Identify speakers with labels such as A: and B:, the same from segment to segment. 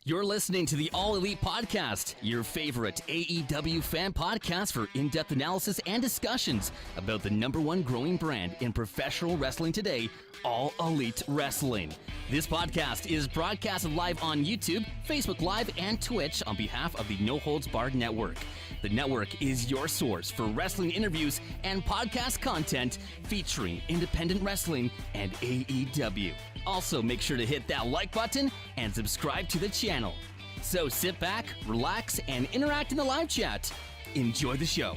A: You're listening to the All Elite Podcast, your favorite AEW fan podcast for in-depth analysis and discussions about the #1 growing brand in professional wrestling today, All Elite Wrestling. This podcast is broadcasted live on YouTube, Facebook Live, and Twitch on behalf of the No Holds Barred Network. The network is your source for wrestling interviews and podcast content featuring independent wrestling and AEW. Also, make sure to hit that like button and subscribe to the channel. So sit back, relax, and interact in the live chat. Enjoy the show.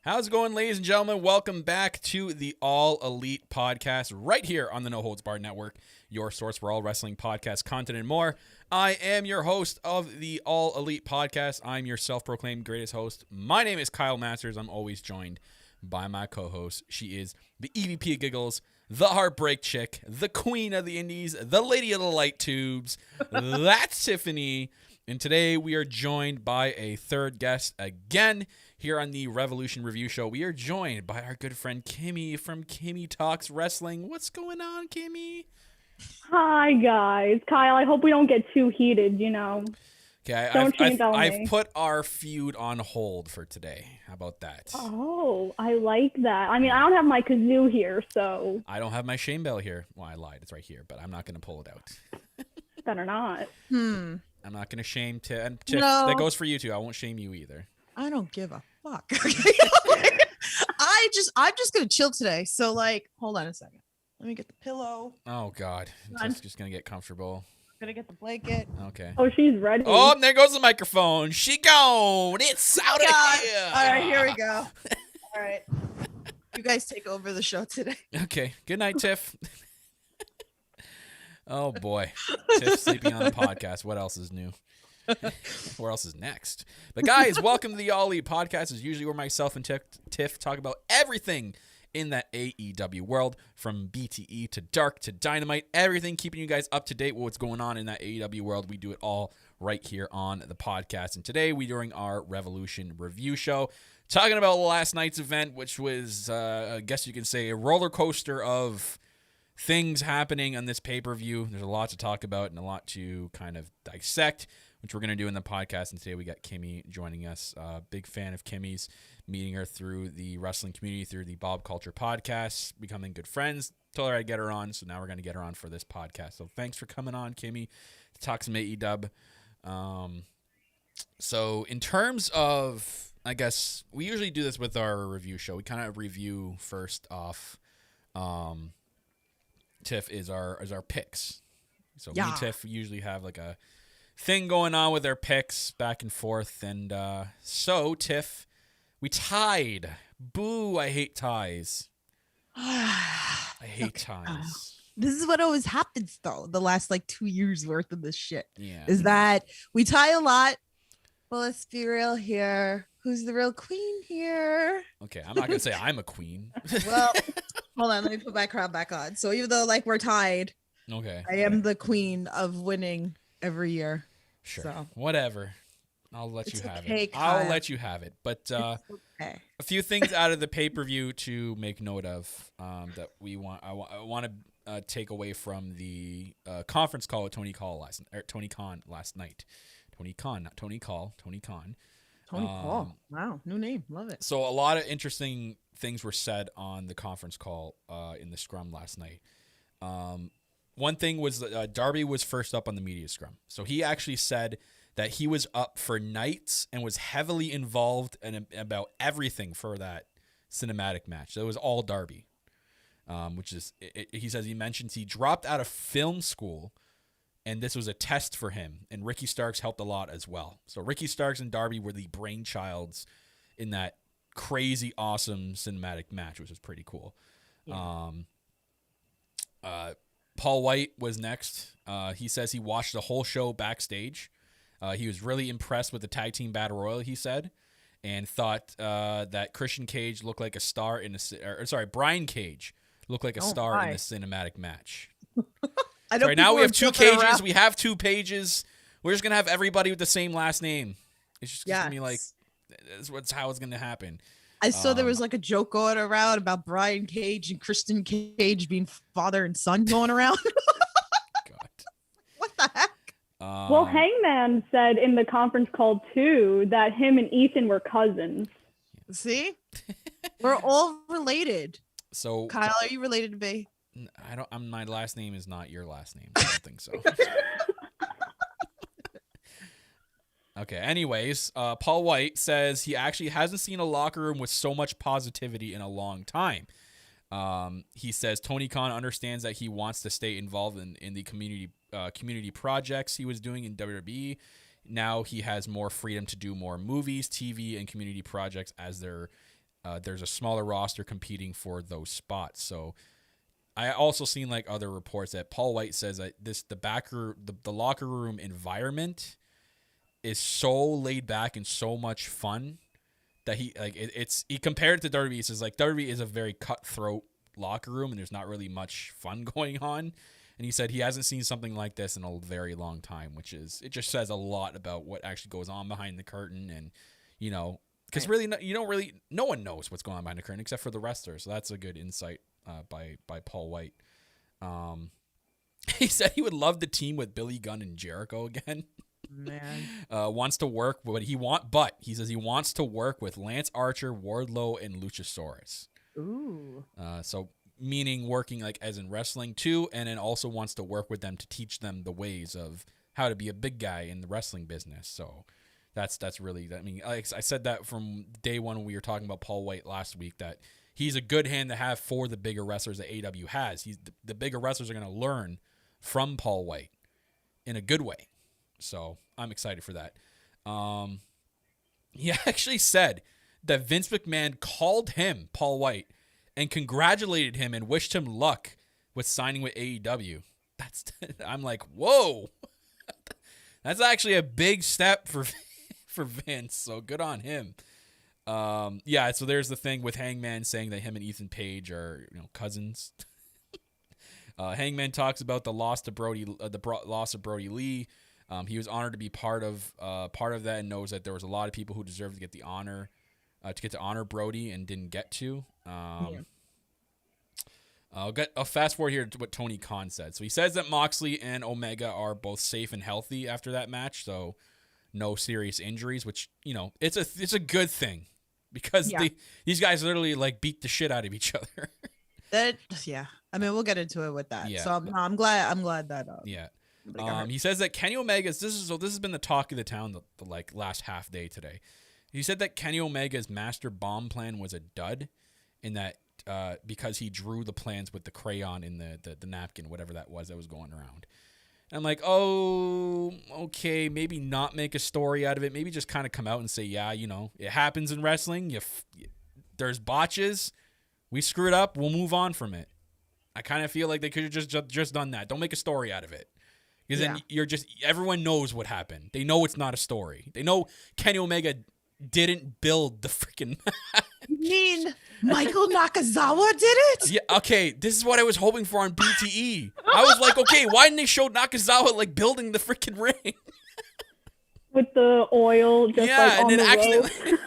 B: How's it going, ladies and gentlemen? Welcome back to the All Elite Podcast right here on the No Holds Barred Network, your source for all wrestling podcast content and more. I am your host of the All Elite Podcast. I'm your self-proclaimed greatest host. My name is Kyle Masters. I'm always joined by my co-host. She is the EVP of Giggles, the Heartbreak Chick, the Queen of the Indies, the Lady of the Light Tubes. That's Tiffany. And today we are joined by a third guest again. Here on the Revolution Review Show, we are joined by our good friend Kimmy from Kimmy Talks Wrestling. What's going on, Kimmy?
C: Hi, guys. Kyle, I hope we don't get too heated, you know.
B: Okay, I've put our feud on hold for today. How about that?
C: Oh, I like that. I mean, I don't have my kazoo here, so.
B: I don't have my shame bell here. Well, I lied. It's right here, but I'm not going to pull it out.
C: Better not.
B: I'm not going to shame Tiff. No. That goes for you, too. I won't shame you either.
D: I don't give a fuck. I'm just gonna chill today. So hold on a second. Let me get the pillow.
B: Oh God, I'm just gonna get comfortable.
D: I'm gonna get the blanket.
B: Okay.
C: Oh, she's ready.
B: Oh, there goes the microphone. She gone. It's out of here.
D: All right, here we go. All right, you guys take over the show today.
B: Okay. Good night, Tiff. Oh boy, Tiff sleeping on the podcast. What else is new? Where else is next? But guys, welcome to the All Elite Podcast. As usually where myself and Tiff talk about everything in that AEW world, from BTE to Dark to Dynamite, everything, keeping you guys up to date with what's going on in that AEW world. We do it all right here on the podcast. And today we're doing our Revolution Review Show, talking about last night's event, which was, I guess you can say, a roller coaster of things happening on this pay-per-view. There's a lot to talk about and a lot to kind of dissect, which we're going to do in the podcast. And today we got Kimmy joining us. Big fan of Kimmy's, meeting her through the wrestling community, through the Bob Culture podcast, becoming good friends. Told her I'd get her on, so now we're going to get her on for this podcast. So thanks for coming on, Kimmy, to talk some AEW. So in terms of, I guess, we usually do this with our review show. We kind of review first off. Tiff is our picks. So me and Tiff usually have like a thing going on with our picks back and forth. And so, Tiff, we tied. Boo, I hate ties. I hate ties.
D: This is what always happens, though, the last 2 years worth of this shit.
B: Yeah.
D: Is that we tie a lot. Well, let's be real here. Who's the real queen here?
B: Okay, I'm not going to say I'm a queen.
D: Well, hold on. Let me put my crown back on. So even though we're tied,
B: okay,
D: I am the queen of winning every year.
B: Sure.
D: So.
B: Whatever. I'll let
D: It's
B: you have
D: okay,
B: it. I'll
D: Kyle.
B: let you have it. But
D: Okay.
B: a few things out of the pay-per-view to make note of that I want to take away from the conference call with Tony Khan last night. Tony Khan, not Tony Call, Tony Khan.
D: Tony Paul. Wow, new name. Love it.
B: So a lot of interesting things were said on the conference call in the scrum last night. One thing was Darby was first up on the media scrum. So he actually said that he was up for nights and was heavily involved in about everything for that cinematic match. So it was all Darby, which is, he says he mentions he dropped out of film school and this was a test for him. And Ricky Starks helped a lot as well. So Ricky Starks and Darby were the brainchilds in that crazy, awesome cinematic match, which was pretty cool. Yeah. Paul White was next. He says he watched the whole show backstage. He was really impressed with the tag team battle royal, he said, and thought that Christian Cage looked like a star in Brian Cage looked like a star in the cinematic match. Right now we have two cages. Around. We have 2 pages. We're just gonna have everybody with the same last name. It's just gonna be like, that's how it's gonna happen.
D: I saw there was like a joke going around about Brian Cage and Christian Cage being father and son going around.
B: God.
D: What the heck?
C: Well, Hangman said in the conference call too that him and Ethan were cousins.
D: See, we're all related.
B: So,
D: Kyle, are you related to me?
B: I don't. My last name is not your last name. I don't think so. Okay. Anyways, Paul White says he actually hasn't seen a locker room with so much positivity in a long time. He says Tony Khan understands that he wants to stay involved in the community projects he was doing in WWE. Now he has more freedom to do more movies, TV, and community projects as there's a smaller roster competing for those spots. So I also seen like other reports that Paul White says that the locker room environment is so laid back and so much fun that he compared it to WWE. He says like WWE is a very cutthroat locker room and there's not really much fun going on. And he said he hasn't seen something like this in a very long time, it just says a lot about what actually goes on behind the curtain. And, because really, no one knows what's going on behind the curtain except for the wrestlers. So that's a good insight by Paul White. He said he would love the team with Billy Gunn and Jericho again.
D: Man,
B: wants to work, but he says he wants to work with Lance Archer, Wardlow, and Luchasaurus.
D: Ooh.
B: So meaning working like as in wrestling too, and then also wants to work with them to teach them the ways of how to be a big guy in the wrestling business. So that's really, I mean, I said that from day one when we were talking about Paul White last week, that he's a good hand to have for the bigger wrestlers that AEW has. The bigger wrestlers are going to learn from Paul White in a good way. So I'm excited for that. He actually said that Vince McMahon called him, Paul White, and congratulated him and wished him luck with signing with AEW. I'm like, whoa. That's actually a big step for Vince. So good on him. So there's the thing with Hangman saying that him and Ethan Page are, cousins. Hangman talks about the loss of Brody Lee. He was honored to be part of that and knows that there was a lot of people who deserved to get the honor, to honor Brody and didn't get to. I'll fast forward here to what Tony Khan said. So he says that Moxley and Omega are both safe and healthy after that match, so no serious injuries, which it's a good thing because these guys literally like beat the shit out of each other.
D: I mean, we'll get into it with that.
B: Yeah.
D: So I'm glad that.
B: He says that Kenny Omega's this has been the talk of the town the like last half day today. He said that Kenny Omega's master bomb plan was a dud, in that because he drew the plans with the crayon in the napkin, whatever that was going around. And I'm like, oh, okay, maybe not make a story out of it. Maybe just kind of come out and say, yeah, it happens in wrestling. There's botches. We screwed up. We'll move on from it. I kind of feel like they could have just done that. Don't make a story out of it. Because then everyone knows what happened. They know it's not a story. They know Kenny Omega didn't build the freaking match.
D: You mean Michael Nakazawa did it?
B: Yeah, okay. This is what I was hoping for on BTE. I was like, okay, why didn't they show Nakazawa like building the freaking ring?
C: with the oil just like on
B: and
C: the
B: then
C: rope.
B: accidentally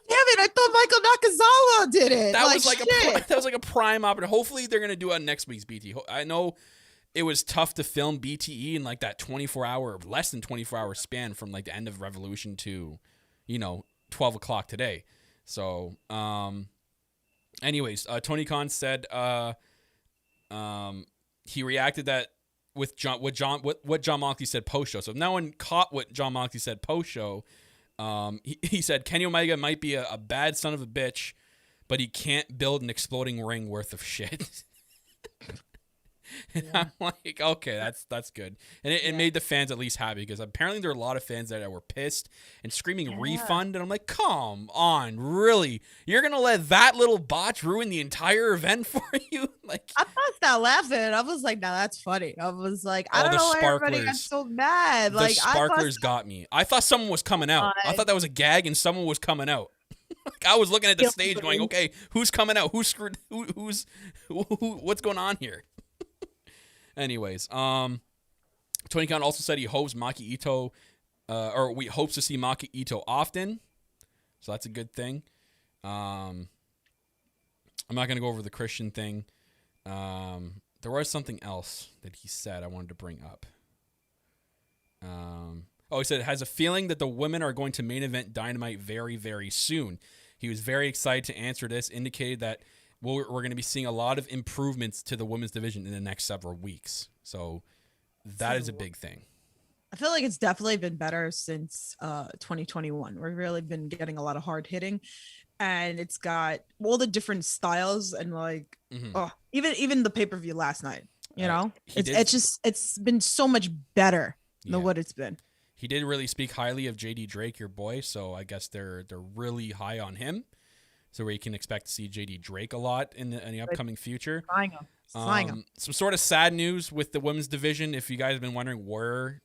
D: Damn it! I thought Michael Nakazawa did it.
B: that was like a prime opportunity. Hopefully they're gonna do it on next week's BT. I know it was tough to film BTE in like that 24-hour, less than 24-hour span from like the end of Revolution to, 12 o'clock today. So, anyways, Tony Khan said he reacted that with what John Moxley said post show. So if no one caught what John Moxley said post show, he said Kenny Omega might be a bad son of a bitch, but he can't build an exploding ring worth of shit. And I'm like, okay, that's good. And it made the fans at least happy, because apparently there are a lot of fans that were pissed and screaming refund. And I'm like, come on, really? You're going to let that little botch ruin the entire event for you? Like,
D: I bust out laughing. I was like, "Now that's funny." I was like, "I don't know why everybody got so mad." Like,
B: the sparklers got me. I thought someone was coming out. I thought that was a gag and someone was coming out. Like, I was looking at the stage going, okay, who's coming out? Who's screwed? What's going on here? Anyways, Tony Khan also said he hopes Maki Ito, hopes to see Maki Ito often, so that's a good thing. I'm not gonna go over the Christian thing. There was something else that he said I wanted to bring up. He said has a feeling that the women are going to main event Dynamite very, very soon. He was very excited to answer this, indicated that we're going to be seeing a lot of improvements to the women's division in the next several weeks. So that is a big thing.
D: I feel like it's definitely been better since 2021. We've really been getting a lot of hard hitting, and it's got all the different styles and like even the pay-per-view last night. It's been so much better than what it's been.
B: He did really speak highly of JD Drake, your boy, so I guess they're really high on him. So we can expect to see JD Drake a lot in the upcoming future.
D: Flying him.
B: Some sort of sad news with the women's division. If you guys have been wondering where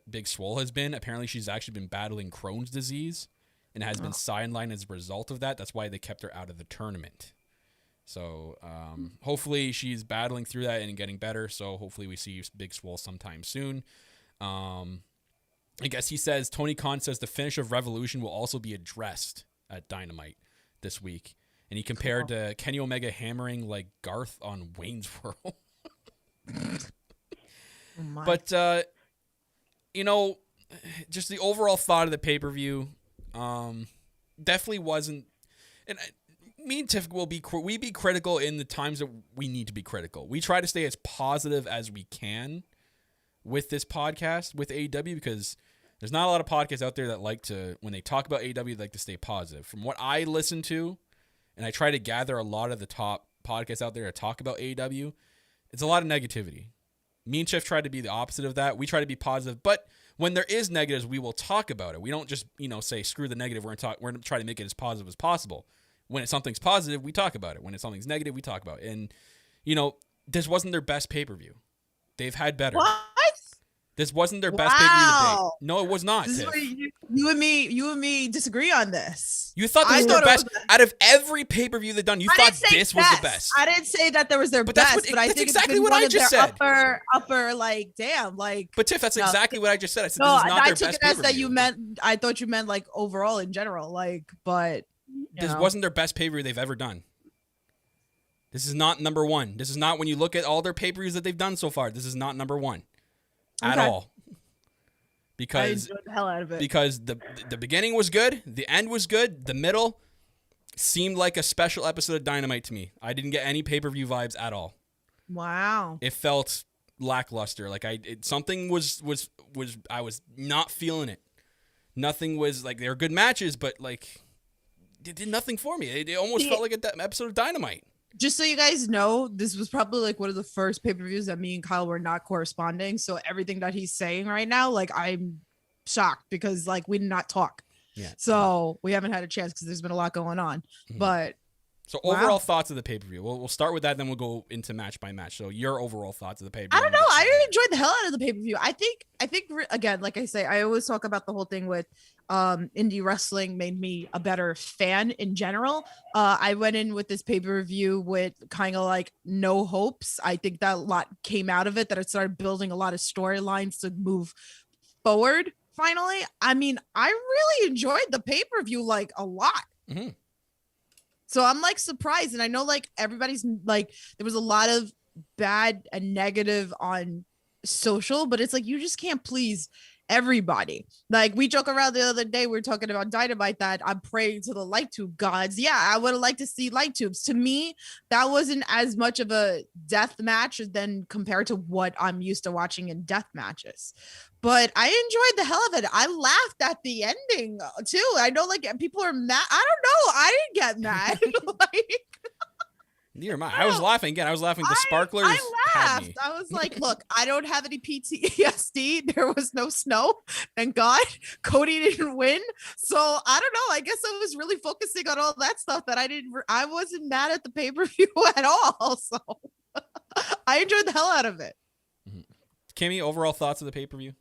B: Big Swole has been, apparently she's actually been battling Crohn's disease and has been sidelined as a result of that. That's why they kept her out of the tournament. So hopefully she's battling through that and getting better. So hopefully we see Big Swole sometime soon. I guess he says, Tony Khan says the finish of Revolution will also be addressed at Dynamite this week. And he compared to Kenny Omega hammering like Garth on Wayne's World. But, just the overall thought of the pay-per-view definitely wasn't... And me and Tiff will be critical in the times that we need to be critical. We try to stay as positive as we can with this podcast, with AEW, because there's not a lot of podcasts out there that like to, when they talk about AEW, like to stay positive. From what I listen to, and I try to gather a lot of the top podcasts out there to talk about AEW, it's a lot of negativity. Me and Chef try to be the opposite of that. We try to be positive, but when there is negatives, we will talk about it. We don't just, say, screw the negative. We're going to try to make it as positive as possible. When something's positive, we talk about it. When something's negative, we talk about it. And, this wasn't their best pay-per-view. They've had better.
D: What?
B: This wasn't their best pay-per-view to date. No, it was not.
D: This is where you and me disagree on this.
B: You thought this was their best out of every pay-per-view they've done. You thought this was the best.
D: I didn't say that there was their best, but I think
B: exactly what I just said.
D: Upper, like, damn, like.
B: But Tiff, that's exactly what I just said. I said this is not their best pay-per-view. I took it as that you meant.
D: I thought you meant like overall in general, like, but
B: this wasn't their best pay-per-view they've ever done. This is not number one. This is not, when you look at all their pay-per-views that they've done so far, this is not number one at all. Because
D: I enjoyed the hell out of it.
B: Because the beginning was good, the end was good, the middle seemed like a special episode of Dynamite to me. I didn't get any pay-per-view vibes at all.
D: Wow.
B: It felt lackluster. Like something was I was not feeling it. Nothing was like, they were good matches, but like it did nothing for me. It almost felt like an episode of Dynamite.
D: Just so you guys know, this was probably like one of the first pay-per-views that me and Kyle were not corresponding. So everything that he's saying right now, like, I'm shocked because like we did not talk. Yeah. So we haven't had a chance because there's been a lot going on. Mm-hmm. But
B: so overall thoughts of the pay-per-view. We'll start with that, then we'll go into match by match. So your overall thoughts of the pay-per-view.
D: I don't know. I enjoyed the hell out of the pay-per-view. I think again, like I say, I always talk about the whole thing with indie wrestling made me a better fan in general. I went in with this pay-per-view with kind of like no hopes. I think that a lot came out of it, that it started building a lot of storylines to move forward finally. I mean, I really enjoyed the pay-per-view like a lot.
B: Mm-hmm.
D: So I'm like surprised. And I know like everybody's like, there was a lot of bad and negative on social, but it's like, you just can't please everybody. Like we joke around the other day, we were talking about Dynamite, that I'm praying to the light tube gods. Yeah, I would have liked to see light tubes. To me, that wasn't as much of a death match than compared to what I'm used to watching in death matches. But I enjoyed the hell of it. I laughed at the ending too. I know like people are mad. I don't know. I didn't get mad. Like,
B: neither am I. I was laughing again. I was laughing. The sparklers
D: I
B: had me.
D: laughed. I was like, look, I don't have any PTSD. There was no snow. Thank God. Cody didn't win. So I don't know. I guess I was really focusing on all that stuff that I wasn't mad at the pay-per-view at all. So I enjoyed the hell out of it.
B: Kimmy, overall thoughts of the pay-per-view?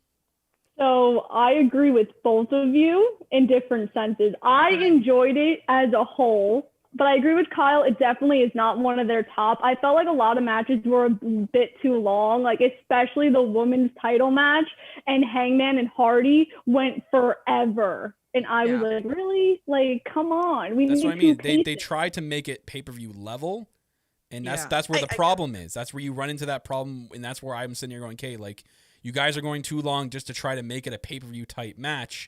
C: So I agree with both of you in different senses. I enjoyed it as a whole, but I agree with Kyle. It definitely is not one of their top. I felt like a lot of matches were a bit too long, like especially the women's title match, and Hangman and Hardy went forever. And I was like, really? Like, come on.
B: That's what I mean. They tried to make it pay-per-view level, and that's where the problem is. That's where you run into that problem, and that's where I'm sitting here going, okay, like, you guys are going too long just to try to make it a pay-per-view type match,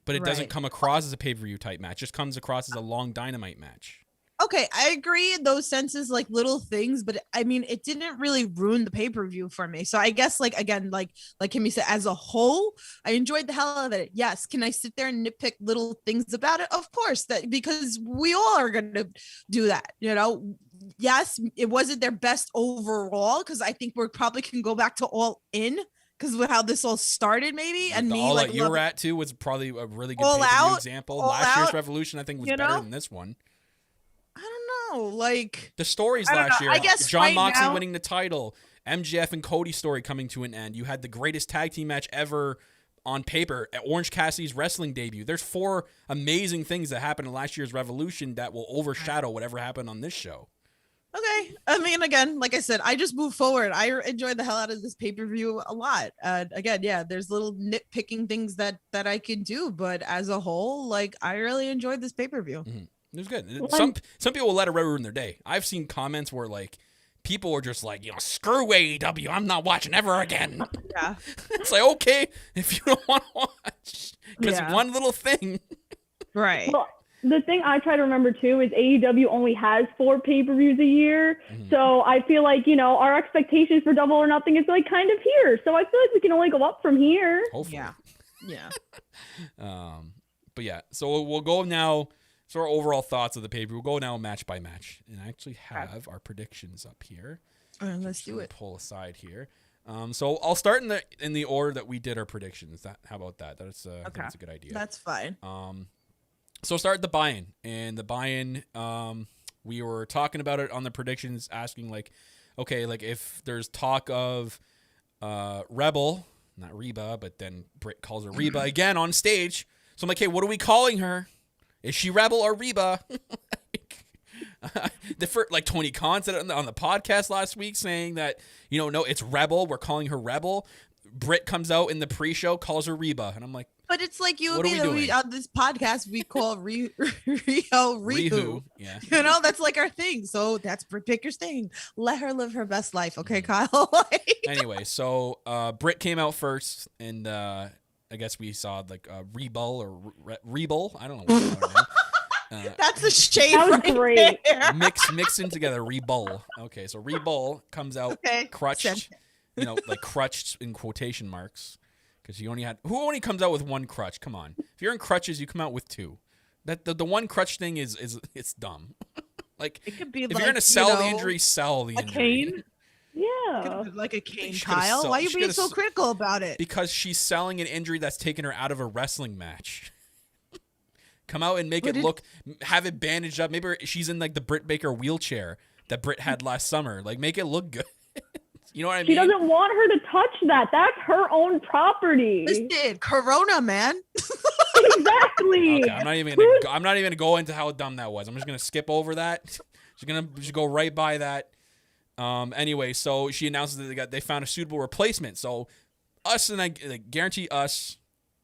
B: but it doesn't come across as a pay-per-view type match. It just comes across as a long Dynamite match.
D: Okay, I agree in those senses, like little things, but I mean, it didn't really ruin the pay-per-view for me. So I guess, like, again, like Kimmy said, as a whole, I enjoyed the hell out of it. Yes, can I sit there and nitpick little things about it? Of course, that because we all are going to do that, you know. Yes, it wasn't their best overall, because I think we probably can go back to All In, because of how this all started, maybe. And
B: the
D: me,
B: All
D: like,
B: Out you were at too was probably a really good
D: All
B: pay-per-view
D: Out,
B: example.
D: All
B: Last year's
D: Out,
B: Revolution, I think, was better than this one.
D: I don't know, like
B: the stories
D: I don't
B: last
D: know.
B: year.
D: I guess
B: John
D: right
B: Moxley
D: now,
B: winning the title, MJF and Cody story coming to an end. You had the greatest tag team match ever on paper at Orange Cassidy's wrestling debut. There's 4 amazing things that happened in last year's Revolution that will overshadow whatever happened on this show.
D: Okay. I mean, again, like I said, I just moved forward. I enjoyed the hell out of this pay-per-view a lot. Again, yeah, there's little nitpicking things that I can do, but as a whole, like, I really enjoyed this pay-per-view.
B: Mm-hmm. It was good. Some people will let it ruin their day. I've seen comments where like people are just like, screw AEW, I'm not watching ever again.
D: Yeah.
B: It's like, okay, if you don't want to watch, because one little thing.
D: Right.
C: Well, the thing I try to remember too is AEW only has 4 pay-per-views a year. Mm-hmm. So I feel like, our expectations for Double or Nothing is like kind of here. So I feel like we can only go up from here.
B: Hopefully.
D: Yeah.
B: But yeah, so we'll go now. So our overall thoughts of the pay-per-view. We'll go now match by match. And I actually have our predictions up here.
D: Let's do it.
B: Pull aside here. So I'll start in the order that we did our predictions. How about that? That's I think that's a good idea.
D: That's fine.
B: So start the buy-in. And the buy-in, we were talking about it on the predictions, asking like, okay, like if there's talk of Rebel, not Reba, but then Britt calls her Reba again on stage. So I'm like, hey, what are we calling her? Is she Rebel or Reba? Like Tony Khan said on the podcast last week, saying that, no, it's Rebel. We're calling her Rebel. Britt comes out in the pre-show, calls her Reba. And I'm like,
D: but it's like you
B: and
D: me on this podcast, we call Rio Rihu.
B: Yeah.
D: That's like our thing. So that's Britt Baker's thing. Let her live her best life. Okay, Kyle?
B: Anyway, so Britt came out first, and I guess we saw like Rebel or Rebel. I don't know what
D: that's a shade.
C: That was great.
D: There.
B: Mixing together Rebel. Okay, so Rebel comes out crutched, like crutched in quotation marks, because who only comes out with 1 crutch? Come on, if you're in crutches, you come out with 2. That the 1 crutch thing is it's dumb. Like
D: it could be
B: if
D: like,
B: you're gonna sell the injury, sell the injury.
D: Cane?
C: Yeah.
D: Like a cane, Kyle. Why are you being so critical about it?
B: Because she's selling an injury that's taken her out of a wrestling match. Come out and make it look, have it bandaged up. Maybe she's in like the Britt Baker wheelchair that Britt had last summer. Like, make it look good. You know what I mean?
C: She doesn't want her to touch that. That's her own property.
D: Listen, Corona, man.
C: Exactly.
B: Okay, I'm not even gonna go into how dumb that was. I'm just gonna skip over that. Just go right by that. Anyway, so she announces that they found a suitable replacement. So us, and I guarantee us,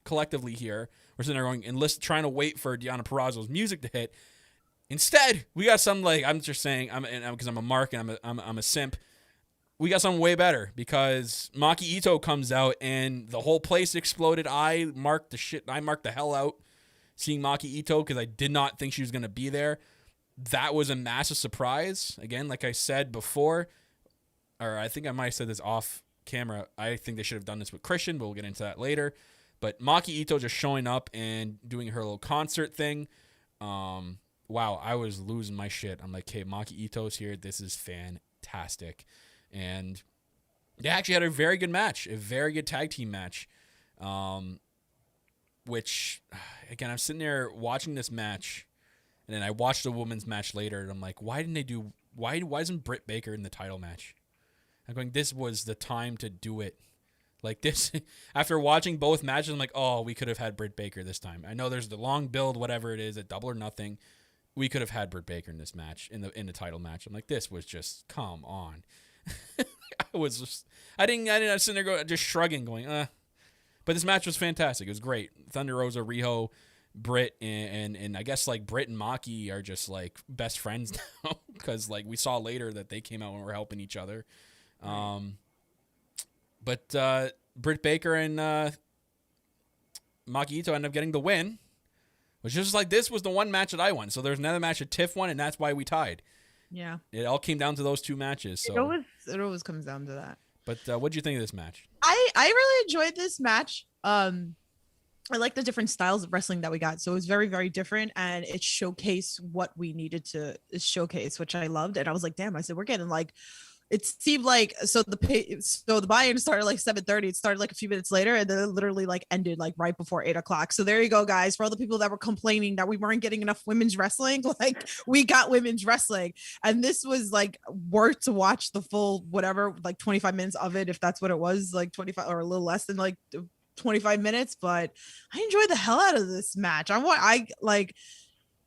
B: collectively here. We're sitting there going and trying to wait for Deonna Purrazzo's music to hit. Instead, we got some like I'm just saying because I'm a mark and I'm a simp. We got something way better because Maki Ito comes out and the whole place exploded. I marked the hell out seeing Maki Ito because I did not think she was gonna be there. That was a massive surprise. Again, like I said before, or I think I might have said this off camera. I think they should have done this with Christian, but we'll get into that later. But Maki Ito just showing up and doing her little concert thing. Wow, I was losing my shit. I'm like, hey, Maki Ito's here. This is fantastic. And they actually had a very good match, a very good tag team match. Which, again, I'm sitting there watching this match, and then I watched the women's match later, and I'm like, why isn't Britt Baker in the title match? I'm going, this was the time to do it. Like this, after watching both matches, I'm like, oh, we could have had Britt Baker this time. I know there's the long build, whatever it is, at Double or Nothing. We could have had Britt Baker in this match, in the title match. I'm like, this was just, come on. I was sitting there just shrugging, going, But this match was fantastic. It was great. Thunder Rosa, Riho, Britt, and I guess like Britt and Maki are just like best friends now because like we saw later that they came out and were helping each other. But Britt Baker and Maki Ito ended up getting the win. Which just like this was the one match that I won. So there's another match that Tiff won, and that's why we tied.
D: Yeah.
B: It all came down to those two matches. So.
D: It always comes down to that.
B: But what do you think of this match?
D: I really enjoyed this match. I like the different styles of wrestling that we got. So it was very, very different, and it showcased what we needed to showcase, which I loved. And I was like, damn, I said, we're getting like, it seemed like, so the buy-in started like 7:30. It started like a few minutes later, and then it literally like ended like right before 8:00. So there you go, guys. For all the people that were complaining that we weren't getting enough women's wrestling, like we got women's wrestling. And this was like worth to watch the full, whatever, like 25 minutes of it, if that's what it was, like 25 or a little less than like 25 minutes. But I enjoyed the hell out of this match.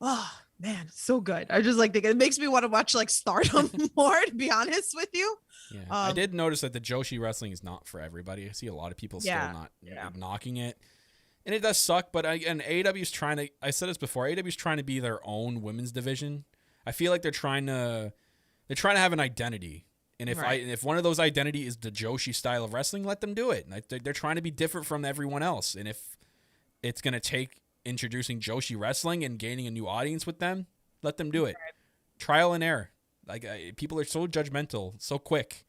D: Oh man, so good. I just like it makes me want to watch like Stardom more, to be honest with you.
B: Yeah, I did notice that the Joshi wrestling is not for everybody. I see a lot of people still not knocking it, and it does suck. But AEW is trying to. I said this before. AEW is trying to be their own women's division. I feel like they're trying to have an identity. And if one of those identity is the Joshi style of wrestling, let them do it. They're trying to be different from everyone else. And if it's gonna take introducing Joshi wrestling and gaining a new audience with them, let them do it. Trial and error. Like people are so judgmental so quick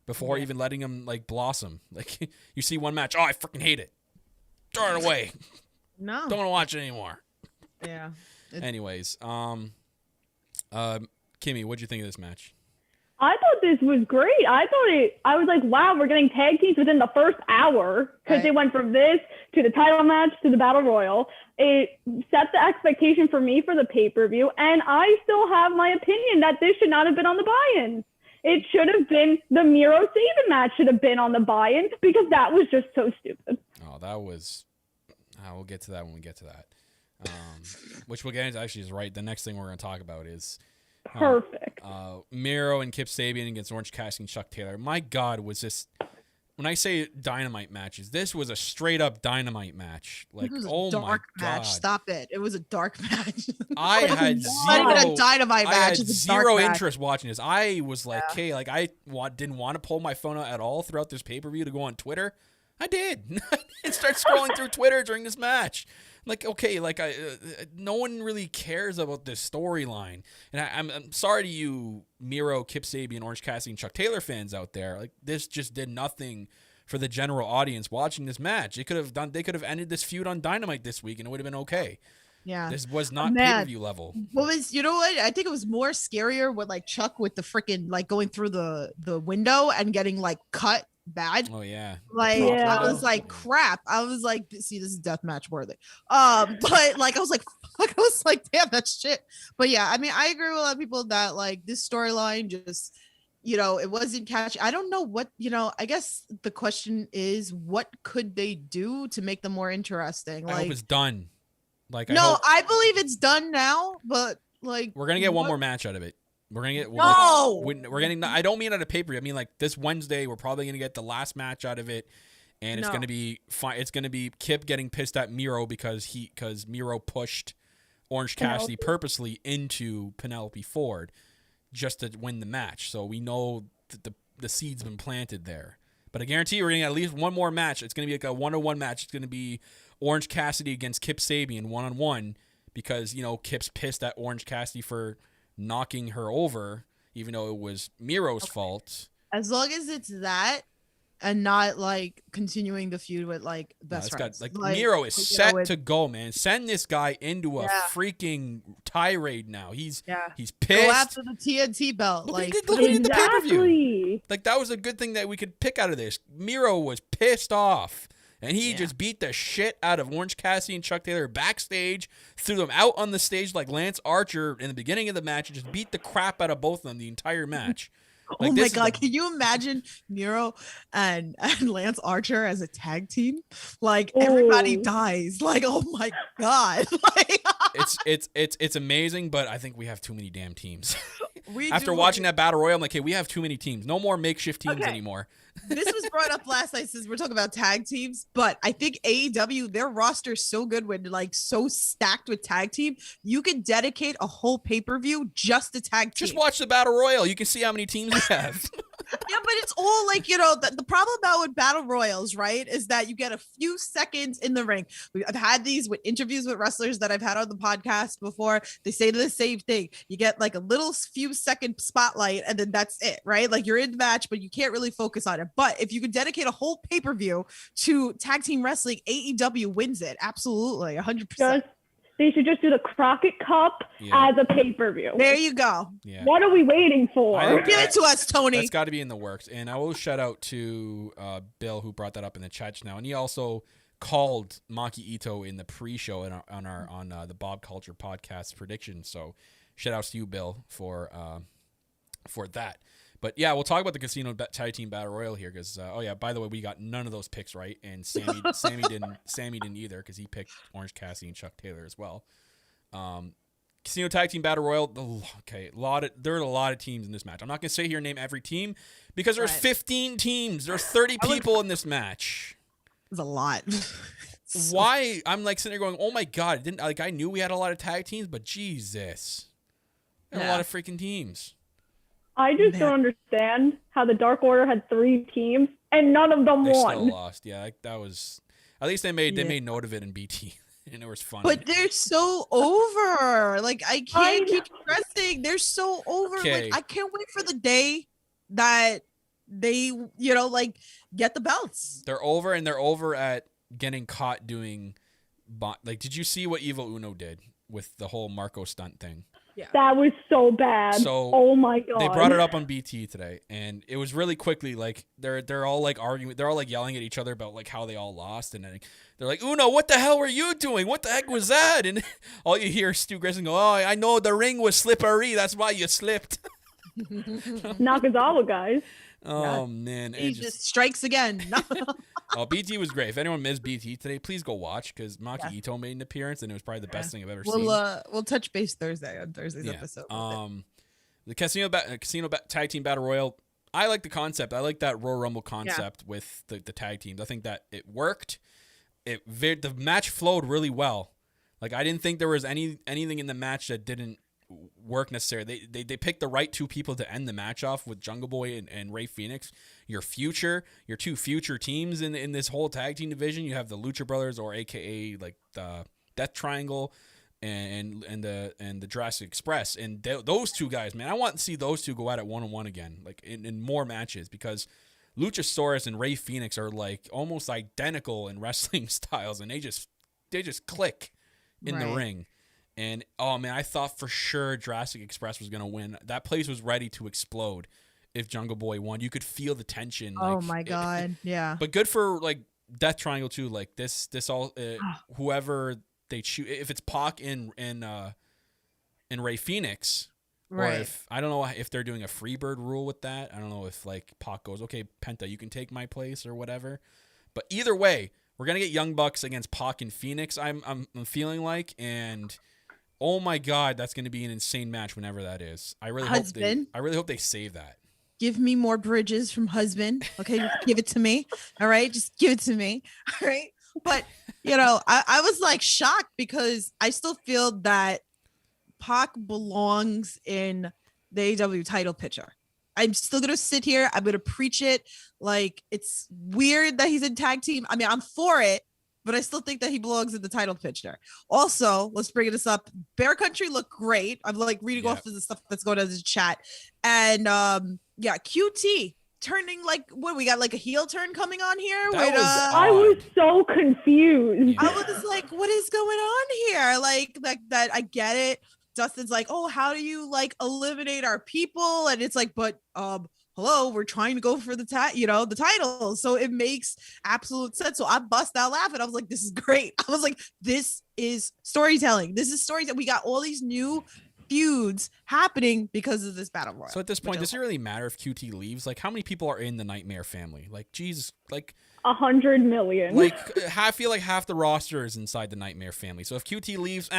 B: before even letting them like blossom. Like you see one match, oh, I freaking hate it, throw it away.
D: No,
B: don't want to watch it anymore.
D: Yeah.
B: Anyways, Kimmy, what'd you think of this match?
C: I thought this was great. I was like, wow, we're getting tag teams within the first hour because they went from this to the title match to the battle royal. It set the expectation for me for the pay-per-view, and I still have my opinion that this should not have been on the buy-in. It should have been the Miro Saban match should have been on the buy-in because that was just so stupid.
B: Oh, that was. We'll get to that when we get to that. Which we'll get into. Actually, is right. The next thing we're going to talk about is.
C: Perfect.
B: Miro and Kip Sabian against Orange Cassidy and Chuck Taylor. My God, was this... When I say dynamite matches, this was a straight up dynamite match. Like, oh my God.
D: Stop it. It was a dark match.
B: I had zero interest watching this. I was like, hey, like I didn't want to pull my phone out at all throughout this pay-per-view to go on Twitter. I did. And start scrolling through Twitter during this match. Like, okay, like no one really cares about this storyline. And I'm sorry to you, Miro, Kip Sabian, Orange Cassidy, and Chuck Taylor fans out there. Like, this just did nothing for the general audience watching this match. They could have ended this feud on Dynamite this week, and it would have been okay.
D: Yeah,
B: this was not pay-per-view level.
D: You know what? I think it was more scarier with like Chuck with the freaking like going through the window and getting like cut bad.
B: Oh yeah.
D: I was like, crap. I was like, see, this is deathmatch worthy. But like I was like, damn, that's shit. But yeah, I mean, I agree with a lot of people that like this storyline just, it wasn't catchy. I don't know what, I guess the question is, what could they do to make them more interesting?
B: I hope it's done. Like,
D: I believe it's done now, but like
B: we're gonna get one more match out of it. We're gonna get we're getting. I don't mean at a pay-per-view. I mean like this Wednesday. We're probably gonna get the last match out of it, and it's
D: No.
B: going to be fine. It's going to be Kip getting pissed at Miro because Miro pushed Orange Cassidy purposely into Penelope Ford just to win the match. So we know that the seed's been planted there. But I guarantee we're going to get at least one more match. It's going to be like a 1-on-1 match. It's going to be Orange Cassidy against Kip Sabian 1-on-1 because, Kip's pissed at Orange Cassidy for knocking her over, even though it was Miro's fault.
D: As long as it's that and not like continuing the feud with like best friends.
B: Miro is set to go, man. Send this guy into a freaking tirade now. He's pissed.
D: Go after the TNT belt.
B: Look who did the pay-per-view. Like, that was a good thing that we could pick out of this. Miro was pissed off. And he just beat the shit out of Orange Cassidy and Chuck Taylor backstage, threw them out on the stage like Lance Archer in the beginning of the match, and just beat the crap out of both of them the entire match.
D: Like, oh my God, can you imagine Miro and Lance Archer as a tag team? Like, everybody dies. Like, oh my God.
B: It's amazing, but I think we have too many damn teams. After
D: do.
B: watching that battle royal, I'm like, hey, we have too many teams. No more makeshift teams anymore.
D: This was brought up last night since we're talking about tag teams, but I think AEW, their roster is so good when like so stacked with tag team, you could dedicate a whole pay-per-view just to tag team.
B: Just watch the battle royal. You can see how many teams we have.
D: Yeah, but it's all like, the problem about with battle royals, right, is that you get a few seconds in the ring. I've had these with interviews with wrestlers that I've had on the podcast before. They say the same thing. You get like a little few second spotlight and then that's it, right? Like, you're in the match, but you can't really focus on it. But if you could dedicate a whole pay-per-view to tag team wrestling, AEW wins it. Absolutely, 100%.
C: They should just do the Crockett Cup as a pay-per-view.
D: There you go.
B: Yeah.
C: What are we waiting for?
D: Give it to us, Tony.
B: That's got to be in the works. And I will shout out to Bill, who brought that up in the chat now. And he also called Maki Ito in the pre-show on the Bob Culture podcast prediction. So shout outs to you, Bill, for that. But yeah, we'll talk about the Casino Tag Team Battle Royal here because by the way, we got none of those picks right, and Sammy didn't either because he picked Orange Cassidy and Chuck Taylor as well. Casino Tag Team Battle Royal, there are a lot of teams in this match. I'm not gonna sit here and name every team because there's 15 teams. There's 30 people in this match.
D: It's a lot.
B: Why? I'm like sitting there going, oh my God, I knew we had a lot of tag teams, but Jesus, there are a lot of freaking teams.
C: I just don't understand how the Dark Order had 3 teams and none of them won.
B: Still lost. Yeah, that was. At least they made note of it in BT, and it was funny.
D: But they're so over. Like, I can't keep stressing. They're so over.
B: Okay.
D: Like, I can't wait for the day that they, get the belts.
B: They're over, and they're over at getting caught doing. Did you see what Evil Uno did with the whole Marco stunt thing?
D: Yeah.
C: That was so bad.
B: So
C: oh my God.
B: They brought it up on BT today, and it was really quickly like they're all like arguing, they're all like yelling at each other about like how they all lost, and then they're like, Uno, what the hell were you doing? What the heck was that? And all you hear is Stu Grayson go, oh, I know the ring was slippery, that's why you slipped.
C: Nakazawa guys.
B: Oh man,
D: He just strikes again.
B: Oh, BT was great. If anyone missed BT today, please go watch because Maki Ito made an appearance, and it was probably the best thing I've ever seen.
D: We'll touch base Thursday on Thursday's episode.
B: The Casino Tag Team Battle Royal. I like the concept. I like that Royal Rumble concept with the tag teams. I think that it worked. The match flowed really well. Like, I didn't think there was anything in the match that didn't work necessarily. They picked the right 2 people to end the match off with Jungle Boy and Rey Fenix. Your 2 future teams in this whole tag team division. You have the Lucha Brothers, or AKA like the Death Triangle, and the Jurassic Express. And those 2 guys, man, I want to see those 2 go at it 1-on-1 again, like in more matches, because Luchasaurus and Rey Fenix are like almost identical in wrestling styles, and they just click in the ring. And, oh, man, I thought for sure Jurassic Express was going to win. That place was ready to explode if Jungle Boy won. You could feel the tension.
D: Oh, my God. Yeah.
B: But good for, like, Death Triangle, too. Like, this all, whoever they choose, if it's Pac and Rey Fenix, or if, I don't know if they're doing a Freebird rule with that. I don't know if, like, Pac goes, okay, Penta, you can take my place or whatever. But either way, we're going to get Young Bucks against Pac and Phoenix, I'm feeling like, and... Oh my God, that's going to be an insane match whenever that is. I really hope they save that.
D: give me more bridges from husband. Okay, just give it to me. All right, just give it to me. All right. But I was like shocked because I still feel that Pac belongs in the AEW title picture. I'm still gonna sit here. I'm gonna preach it. Like, it's weird that he's in tag team. I mean, I'm for it, but I still think that he belongs in the title picture. Also, let's bring this up. Bear Country looked great. I'm like reading off of the stuff that's going on in the chat. And QT turning, like, what, we got like a heel turn coming on here?
C: I was so confused.
D: I was like, what is going on here? Like that, I get it. Dustin's like, oh, how do you like eliminate our people? And it's like, but hello, we're trying to go for the title. So it makes absolute sense. So I bust out laughing. I was like, this is great. I was like, this is storytelling. This is stories that we got all these new feuds happening because of this battle royal.
B: So at this point, does it really matter if QT leaves? Like, how many people are in the Nightmare family? Like, Jesus, like
C: 100 million.
B: Like, I feel like half the roster is inside the Nightmare family. So if QT leaves,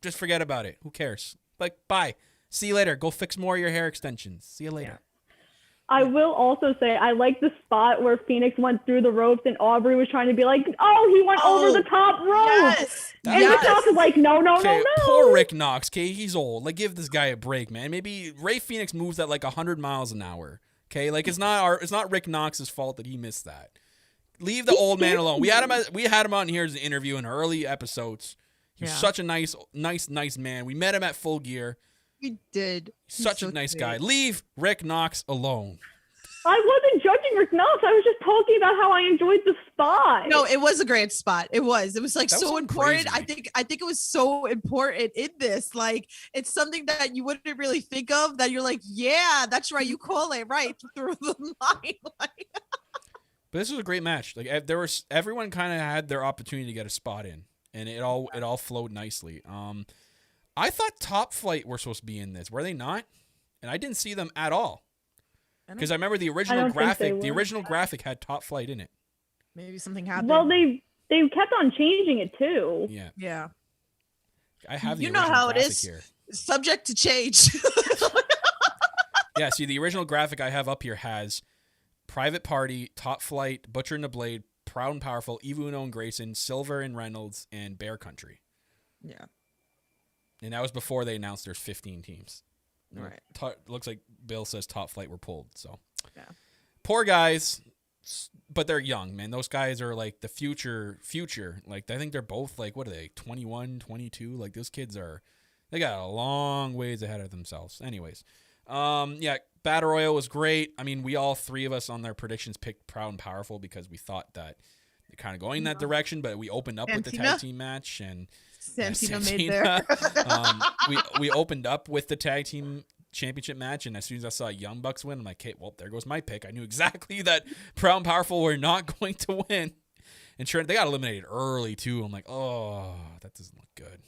B: just forget about it. Who cares? Like, bye. See you later. Go fix more of your hair extensions. See you later.
C: I will also say I like the spot where Phoenix went through the ropes and Aubrey was trying to be like, oh, he went over the top rope.
D: Yes.
C: And Rick Knox is like, no.
B: Poor Rick Knox, okay? He's old. Like, give this guy a break, man. Maybe Ray Phoenix moves at like 100 miles an hour, okay? Like, it's not Rick Knox's fault that he missed that. Leave the old man alone. We had him on here as an interview in early episodes. He was such a nice man. We met him at Full Gear.
D: You did.
B: Such a nice guy. Leave Rick Knox alone.
C: I wasn't judging Rick Knox. I was just talking about how I enjoyed the spot.
D: No, it was a great spot. It was like so important.
B: Crazy.
D: I think it was so important in this. Like, it's something that you wouldn't really think of, that you're like, yeah, that's right. You call it right through the line.
B: But this was a great match. Like, everyone kind of had their opportunity to get a spot in, and it all flowed nicely. I thought Top Flight were supposed to be in this. Were they not? And I didn't see them at all. Because I remember the original graphic. The original graphic had Top Flight in it.
D: Maybe something happened.
C: Well, they kept on changing it too.
D: Yeah.
B: I have the
D: original how it is here. Subject to change.
B: Yeah. See, the original graphic I have up here has Private Party, Top Flight, Butcher and the Blade, Proud and Powerful, Evil Uno and Grayson, Silver and Reynolds, and Bear Country.
D: Yeah.
B: And that was before they announced there's 15 teams.
D: Right.
B: Looks like Bill says Top Flight were pulled. So,
D: yeah.
B: Poor guys, but they're young, man. Those guys are like the future. Like, I think they're both like, what are they, 21, 22? Like, those kids they got a long ways ahead of themselves. Anyways, Battle Royal was great. I mean, we all three of us on their predictions picked Proud and Powerful because we thought that they're kind of going in that direction, but we opened up with the tag team match and
D: Santina made there.
B: we opened up with the tag team championship match, and as soon as I saw Young Bucks win, I'm like, okay, well, there goes my pick. I knew exactly that Proud and Powerful were not going to win. And sure, they got eliminated early too. I'm like, oh, that doesn't look good.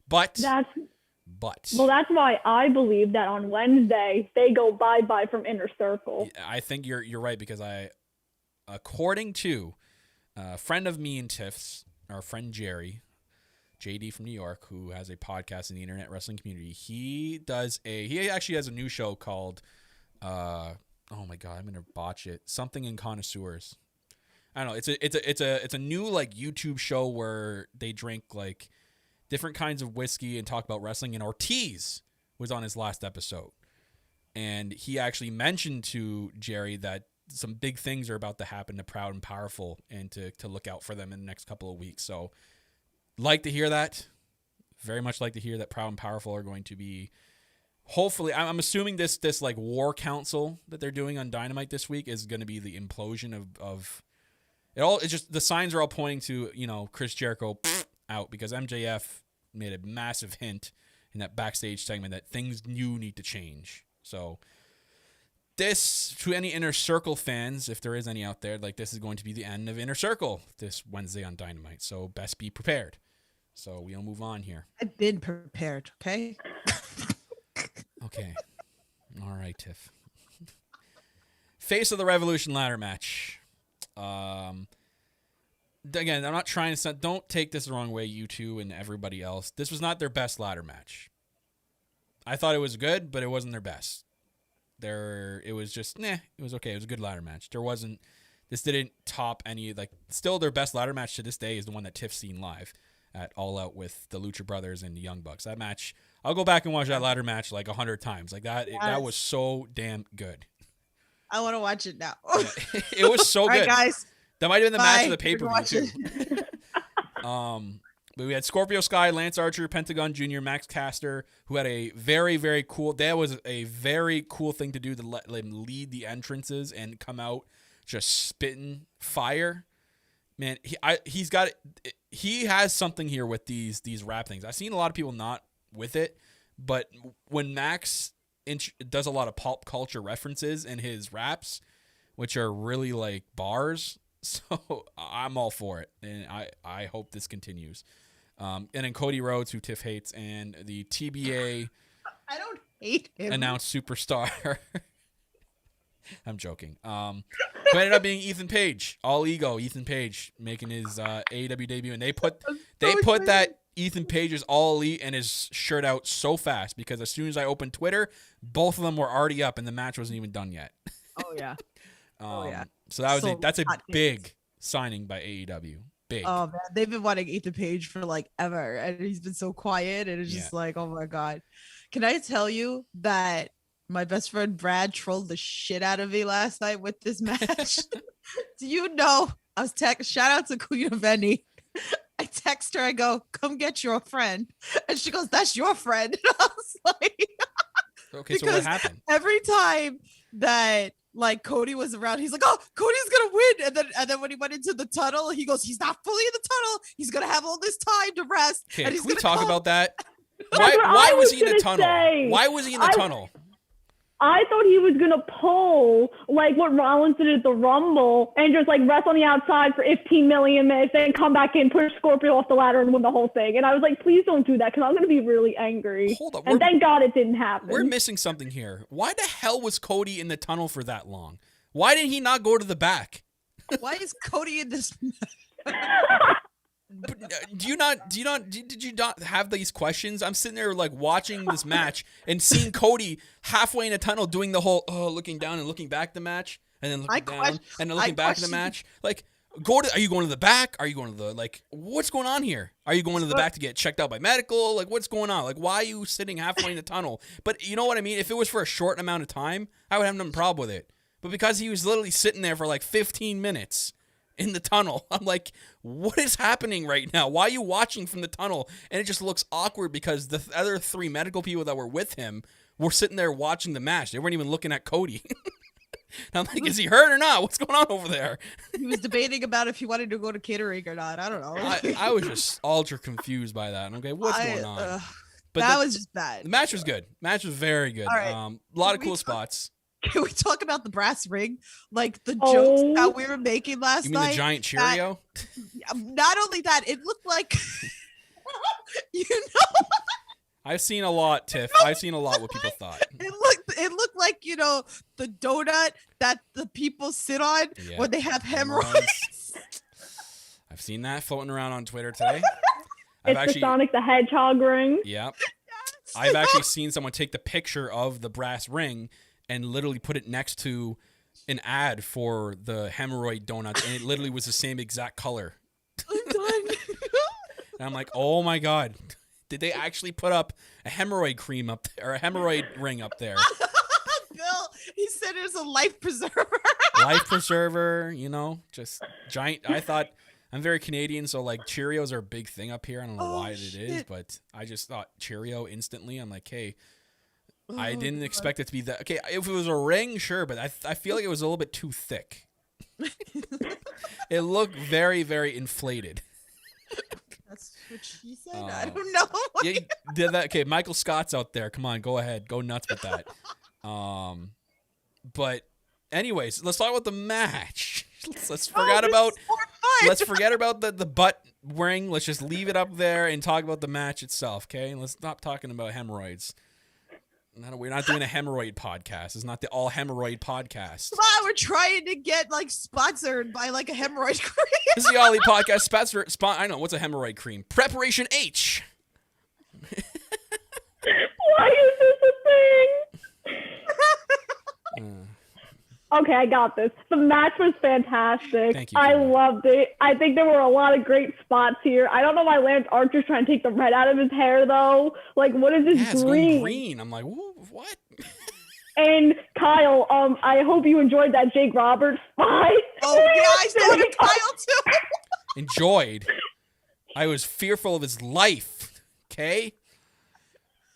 B: But that's
C: why I believe that on Wednesday they go bye-bye from Inner Circle.
B: I think you're right, because according to a friend of me and Tiff's, our friend Jerry, JD from New York, who has a podcast in the internet wrestling community, he actually has a new show called oh my god, I'm gonna botch it. Something in Connoisseurs. I don't know. It's a new like YouTube show where they drink like different kinds of whiskey and talk about wrestling. And Ortiz was on his last episode, and he actually mentioned to Jerry that some big things are about to happen to Proud and Powerful, and to look out for them in the next couple of weeks. So, like to hear that. Very much like to hear that Proud and Powerful are going to be, hopefully, I'm assuming this like war council that they're doing on Dynamite this week is going to be the implosion of it all. It's just the signs are all pointing to, Chris Jericho out, because MJF made a massive hint in that backstage segment that things need to change. So this, to any Inner Circle fans, if there is any out there, like, this is going to be the end of Inner Circle this Wednesday on Dynamite. So best be prepared. So we'll move on here.
D: I've been prepared, okay?
B: Okay. All right, Tiff. Face of the Revolution ladder match. Again, I'm not trying to... Don't take this the wrong way, you two and everybody else. This was not their best ladder match. I thought it was good, but it wasn't their best. It was just it was okay. It was a good ladder match. This didn't top any, like, still their best ladder match to this day is the one that Tiff's seen live at All Out with the Lucha Brothers and the Young Bucks. That match, I'll go back and watch that ladder match like 100 times. Like that, that was so damn good.
D: I want to watch it now.
B: It was so good.
D: All right, guys.
B: That might have been the match of the
D: Bye.
B: pay-per-view too. But we had Scorpio Sky, Lance Archer, Pentagon Jr., Max Caster, who had a very, very cool. That was a very cool thing to do, to let him lead the entrances and come out just spitting fire. Man, he has something here with these rap things. I've seen a lot of people not with it, but when Max does a lot of pop culture references in his raps, which are really like bars, so I'm all for it, and I hope this continues. And then Cody Rhodes, who Tiff hates, and the TBA
D: I don't hate him.
B: announced superstar. I'm joking. Who ended up being Ethan Page, all ego. Ethan Page making his AEW debut, and they put that Ethan Page's all elite and his shirt out so fast because as soon as I opened Twitter, both of them were already up, and the match wasn't even done yet.
D: Oh yeah.
B: So that's a big signing by AEW. Big.
D: Oh man, they've been wanting Ethan Page for like ever, and he's been so quiet, and it's just like, oh my god. Can I tell you that my best friend Brad trolled the shit out of me last night with this match? Do you know? I was shout out to Queen of Any. I text her, I go, come get your friend. And she goes, that's your friend. And I was like,
B: okay, so what happened?
D: Every time that like Cody was around, he's like, oh, Cody's gonna win. And then when he went into the tunnel, he goes, he's not fully in the tunnel. He's gonna have all this time to rest.
B: Okay,
D: and he's
B: can we talk about that?
C: Why
B: was he in the tunnel? Why was he in the tunnel?
C: I thought he was going to pull like what Rollins did at the Rumble and just like rest on the outside for 15 million minutes, then come back in, push Scorpio off the ladder and win the whole thing. And I was like, please don't do that because I'm going to be really angry.
B: Hold up.
C: And thank God it didn't happen.
B: We're missing something here. Why the hell was Cody in the tunnel for that long? Why did he not go to the back?
D: Why is Cody in this?
B: Did you not have these questions? I'm sitting there like watching this match and seeing Cody halfway in a tunnel doing the whole looking down and looking back the match and then looking down and then looking back at the match. Like, are you going to the back? Are you going to the, like, what's going on here? Are you going to the back to get checked out by medical? Like, what's going on? Like, why are you sitting halfway in the tunnel? But you know what I mean? If it was for a short amount of time, I would have no problem with it. But because he was literally sitting there for like 15 minutes in the tunnel, I'm like, what is happening right now? Why are you watching from the tunnel? And it just looks awkward because the other three medical people that were with him were sitting there watching the match. They weren't even looking at Cody. And I'm like, is he hurt or not? What's going on over there?
D: He was debating about if he wanted to go to catering or not. I don't know.
B: I was just ultra confused by that. And okay, what's going on? But
D: that was just bad.
B: The match was good. Match was very good.
D: Right.
B: A lot of cool spots.
D: Can we talk about the brass ring? Like the jokes that we were making last night.
B: You mean the giant Cheerio?
D: Not only that, it looked like, you know.
B: I've seen a lot, Tiff. I've seen a lot what people thought.
D: It looked like, you know, the donut that the people sit on when they have hemorrhoids.
B: I've seen that floating around on Twitter today.
C: It's the Sonic the Hedgehog ring.
B: Yep.
D: Yes.
B: I've actually seen someone take the picture of the brass ring and literally put it next to an ad for the hemorrhoid donuts, and it literally was the same exact color.
D: I'm done.
B: And I'm like, oh my God. Did they actually put up a hemorrhoid cream up there, or a hemorrhoid ring up there?
D: Bill, he said it was a life preserver.
B: Life preserver, you know, just giant. I thought, I'm very Canadian, so like Cheerios are a big thing up here. I don't know why it is, but I just thought Cheerio instantly. I'm like, hey, I didn't expect it to be that. Okay, if it was a ring, sure, but I feel like it was a little bit too thick. It looked very, very inflated.
D: That's what she said. I don't know.
B: Yeah, did that. Okay, Michael Scott's out there. Come on, go ahead, go nuts with that. But anyways, let's talk about the match. Let's forget about the butt ring. Let's just leave it up there and talk about the match itself. Okay, let's stop talking about hemorrhoids. We're not doing a hemorrhoid podcast. It's not the all hemorrhoid podcast.
D: Come on, we're trying to get like sponsored by like a hemorrhoid cream.
B: This is the Ollie podcast sponsor. I know what's a hemorrhoid cream. Preparation H.
C: Why is this a thing? Okay, I got this. The match was fantastic.
B: Thank you,
C: I
B: Kimmy.
C: loved it. I think there were a lot of great spots here. I don't know why Lance Archer's trying to take the red out of his hair, though. Like, what is this
B: Yeah, it's
C: green?
B: going green. I'm like, what?
C: And Kyle, I hope you enjoyed that Jake Roberts fight.
D: Oh yeah, I saw it, Kyle too.
B: Enjoyed. I was fearful of his life. Okay?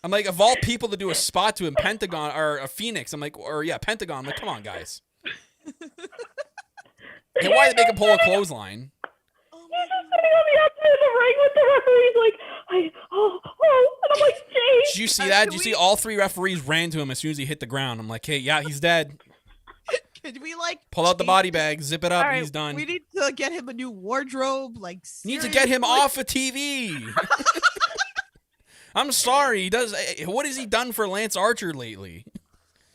B: I'm like, of all people to do a spot to him, Pentagon or a Phoenix, I'm like, Pentagon. I'm like, come on, guys. And why did they make him pull a clothesline?
C: He's just sitting on the outside of the ring with the referees, and I'm like, Jake.
B: Did you see that? Did you see all three referees ran to him as soon as he hit the ground? I'm like, hey, yeah, he's dead.
D: Could we
B: Pull out the body bag, zip it up,
D: All right,
B: he's done.
D: We need to get him a new wardrobe. Like,
B: Need to get him
D: seriously.
B: off of TV. I'm sorry. What has he done for Lance Archer lately?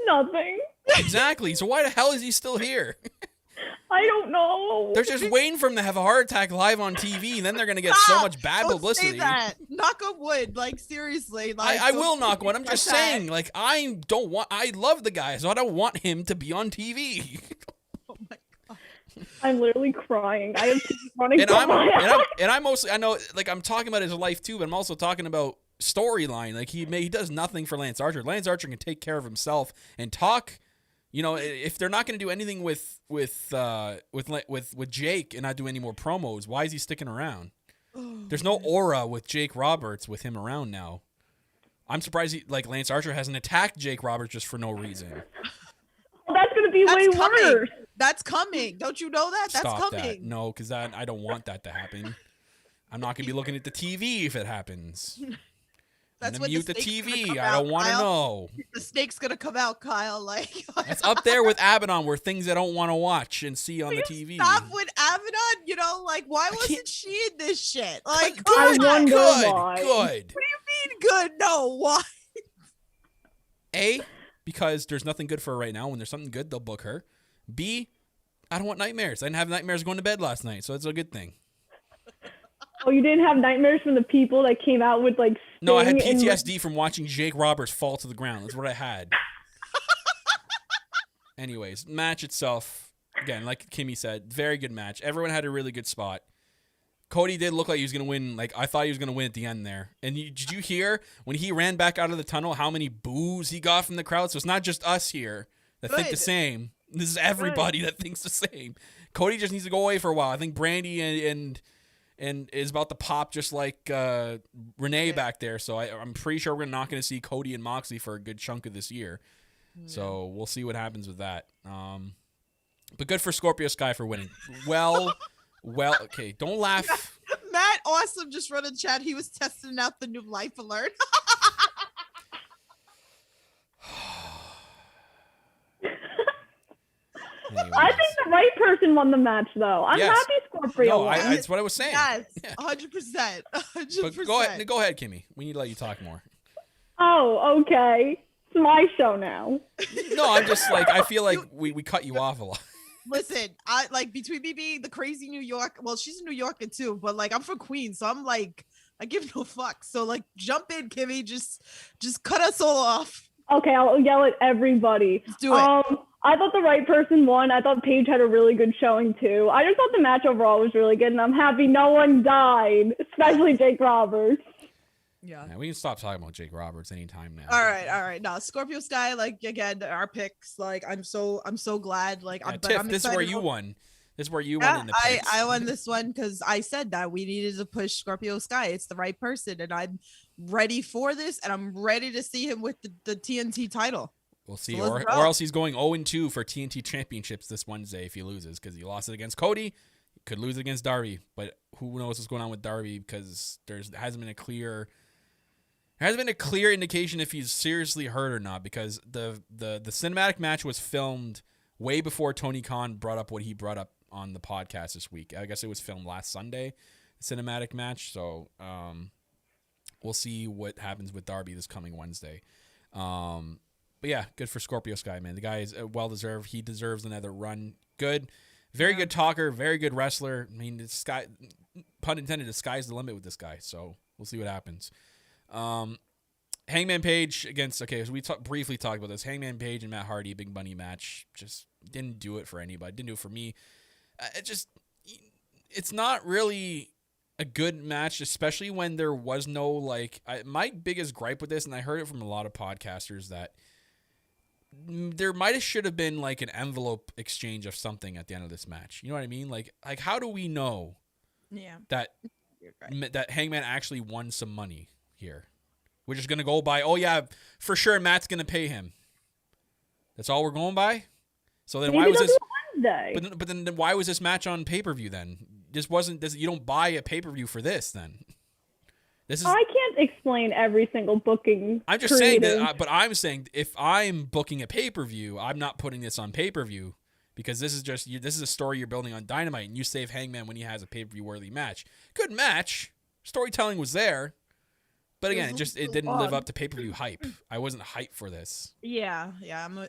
C: Nothing.
B: Exactly. So why the hell is he still here?
C: I don't know.
B: They're just waiting for him to have a heart attack live on TV, and then they're gonna get so much bad
D: Don't
B: publicity.
D: Say that. Knock on wood. Like, seriously. Like,
B: I
D: don't
B: will knock one. I'm just
D: like that.
B: saying, like, I love the guy, so I don't want him to be on TV.
D: Oh my god.
C: I'm literally crying. I have tears running
B: And
C: down my eyes.
B: I'm mostly, I know, like, I'm talking about his life too, but I'm also talking about storyline. Like, he does nothing for Lance Archer. Lance Archer can take care of himself and talk. You know, if they're not going to do anything with Jake and not do any more promos, why is he sticking around? There's no aura with Jake Roberts with him around now. I'm surprised Lance Archer hasn't attacked Jake Roberts just for no reason.
C: That's going to be way worse.
D: That's coming. Don't you know that? That's
B: Stop
D: coming.
B: that. No, because I don't want that to happen. I'm not going to be looking at the TV if it happens.
D: That's
B: I'm
D: when
B: gonna mute the
D: snake's gonna
B: TV.
D: come
B: I don't
D: out,
B: want to
D: Kyle.
B: know.
D: The snake's gonna come out, Kyle. Like,
B: That's up there with Abaddon, where things I don't want to watch and see on the TV.
D: Stop with Abaddon. You know, like, why
B: can't-
D: wasn't she in this shit? Like,
B: Good,
D: come on.
C: wonder
B: good,
C: why.
B: good.
D: Mean good? No, why?
B: A, because there's nothing good for her right now. When there's something good, they'll book her. B, I don't want nightmares. I didn't have nightmares going to bed last night, so it's a good thing.
C: Oh, you didn't have nightmares from the people that came out with like.
B: No, I had
C: Sting and-
B: PTSD from watching Jake Roberts fall to the ground. That's what I had. Anyways, match itself, again, like Kimmy said, very good match. Everyone had a really good spot. Cody did look like he was going to win. Like, I thought he was going to win at the end there. And did you hear when he ran back out of the tunnel how many boos he got from the crowd? So it's not just us here that think the
D: Good.
B: same. This is everybody that thinks the same. Cody just needs to go away for a while. I think Brandy and is about to pop just like Renee back there. So I'm pretty sure we're not going to see Cody and Moxley for a good chunk of this year. So we'll see what happens with that. But good for Scorpio Sky for winning. Well, okay, don't laugh.
D: Matt Awesome just wrote in chat. He was testing out the new life alert.
B: Anyways.
C: I think the right person won the match, though. I'm
B: Yes.
C: happy Scorpio
B: No,
C: won.
B: that's what I was saying.
D: Yes,
B: Yeah.
D: 100%. 100%.
B: But go ahead, Kimmy. We need to let you talk more.
C: Oh, okay. It's my show now.
B: No, I'm just like, I feel like we cut you off a lot.
D: Listen, I like between me being the crazy New York. Well, she's a New Yorker too, but like I'm from Queens, so I'm like I give no fucks. So like jump in, Kimmy. Just cut us all off.
C: Okay, I'll yell at everybody.
D: Let's do it.
C: I thought the right person won. I thought Paige had a really good showing too. I just thought the match overall was really good, and I'm happy no one died, especially Jake Roberts.
D: Yeah.
B: Man, we can stop talking about Jake Roberts anytime now.
D: All right. No, Scorpio Sky, like again, our picks. Like I'm so glad. Like
B: Yeah,
D: I'm.
B: Tiff,
D: I'm
B: this is where
D: excited
B: you
D: about-
B: won. This is where you
D: Yeah,
B: won in the
D: I
B: picks.
D: won this one because I said that we needed to push Scorpio Sky. It's the right person, and I'm ready for this, and I'm ready to see him with the TNT title.
B: We'll see.
D: So
B: Or
D: let's go.
B: else he's going 0-2 for TNT championships this Wednesday if he loses, because he lost it against Cody. He could lose it against Darby, but who knows what's going on with Darby, because there hasn't been a clear indication if he's seriously hurt or not, because the cinematic match was filmed way before Tony Khan brought up what he brought up on the podcast this week. I guess it was filmed last Sunday, the cinematic match. So we'll see what happens with Darby this coming Wednesday. But yeah, good for Scorpio Sky, man. The guy is well-deserved. He deserves another run. Good. Very good talker. Very good wrestler. I mean, the sky, pun intended, the sky's the limit with this guy. So we'll see what happens. Hangman Page against, so we briefly talked about this. Hangman Page and Matt Hardy, Big Bunny match, just didn't do it for anybody. Didn't do it for me. It's not really a good match, especially when there was no, like, my biggest gripe with this, and I heard it from a lot of podcasters, that there should have been like an envelope exchange of something at the end of this match. You know what I mean? Like how do we know that that Hangman actually won some money here? We're just going to go by, oh, yeah, for sure Matt's going to pay him. That's all we're going by? So then why was this? But then why was this match on pay-per-view then? You don't buy a pay-per-view for this then.
C: I can't explain every single booking.
B: I'm just saying that, but I'm saying if I'm booking a pay-per-view, I'm not putting this on pay-per-view because this is a story you're building on Dynamite, and you save Hangman when he has a pay-per-view worthy match. Good match. Storytelling was there. But again, it didn't live up to pay-per-view hype. I wasn't hyped for this.
D: Yeah,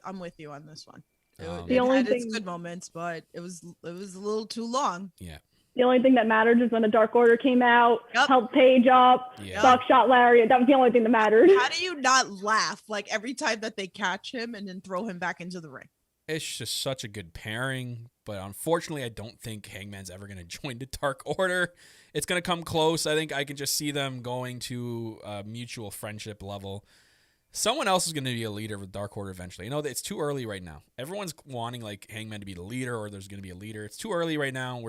D: I'm with you on this one.
C: The only
D: had
C: thing,
D: its good moments, but it was a little too long.
B: Yeah.
C: The only thing that mattered is when the Dark Order came out, helped Paige up, Buckshot Lariat. That was the only thing that mattered.
D: How do you not laugh like every time that they catch him and then throw him back into the ring?
B: It's just such a good pairing, but unfortunately, I don't think Hangman's ever going to join the Dark Order. It's going to come close. I think I can just see them going to a mutual friendship level. Someone else is going to be a leader of the Dark Order eventually. It's too early right now. Everyone's wanting like Hangman to be the leader, or there's going to be a leader. It's too early right now.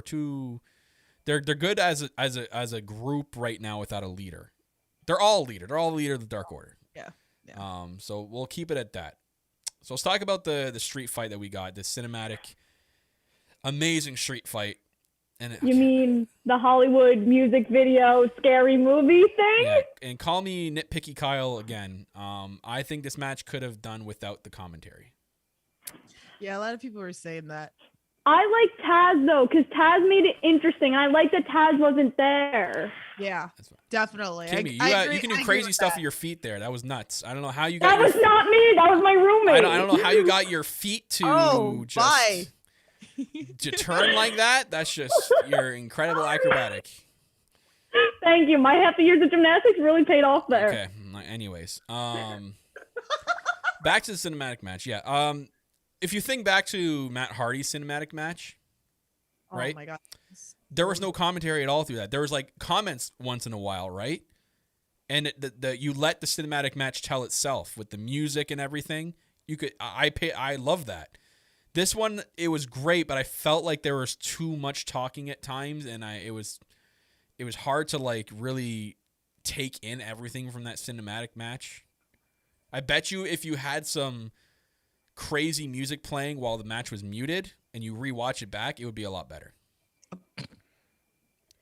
B: They're good as a group right now without a leader. They're all leader. They're all the leader of the Dark Order.
D: Yeah.
B: So we'll keep it at that. So let's talk about the street fight that we got. This cinematic, amazing street fight.
C: You mean the Hollywood music video scary movie thing?
B: Yeah, and call me nitpicky Kyle again. I think this match could have done without the commentary.
D: Yeah, a lot of people were saying that.
C: I like Taz though, because Taz made it interesting. I like that Taz wasn't there.
D: Yeah, definitely.
B: Kimmy, you can do crazy stuff with your feet there. That was nuts. I don't know how you got.
C: That was not me. That was my roommate.
B: I don't know how you got your feet to to turn like that. That's just you're incredible acrobatic.
C: Thank you. My happy years of gymnastics really paid off there.
B: Okay. Anyways, back to the cinematic match. Yeah. If you think back to Matt Hardy's cinematic match, right?
D: Oh my god.
B: There was no commentary at all through that. There was like comments once in a while, right? And you let the cinematic match tell itself with the music and everything. I love that. This one, it was great, but I felt like there was too much talking at times, and it was hard to like really take in everything from that cinematic match. I bet you if you had some crazy music playing while the match was muted and you rewatch it back, it would be a lot better.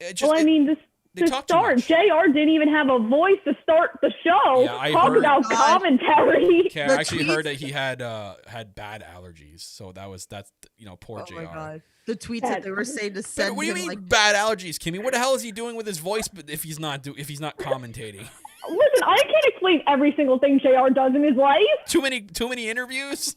C: To start, JR didn't even have a voice to start the show.
B: Yeah,
C: Talk about commentary.
B: Okay, I actually heard that he had bad allergies, so that's poor JR.
D: Oh my god, the tweets that they were saying to send.
B: But what do you mean bad allergies, Kimmy? What the hell is he doing with his voice? But if he's not commentating.
C: Listen, I can't explain every single thing JR does in his life.
B: Too many interviews.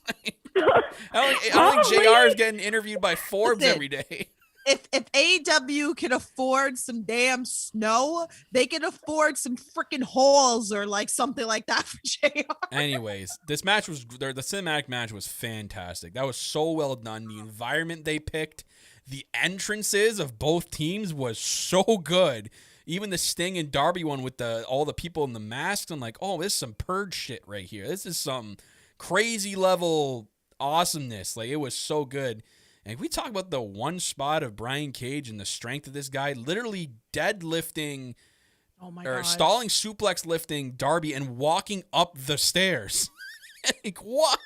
B: I don't think JR is getting interviewed by Forbes every day.
D: If AEW can afford some damn snow, they can afford some freaking holes or like something like that for JR. Anyways,
B: the cinematic match was fantastic. That was so well done. The environment they picked, the entrances of both teams was so good. Even the Sting and Darby one with all the people in the masks, I'm like, oh, this is some purge shit right here. This is some crazy level awesomeness. Like, it was so good. And if we talk about the one spot of Brian Cage and the strength of this guy, literally deadlifting stalling suplex lifting Darby and walking up the stairs. Like, what?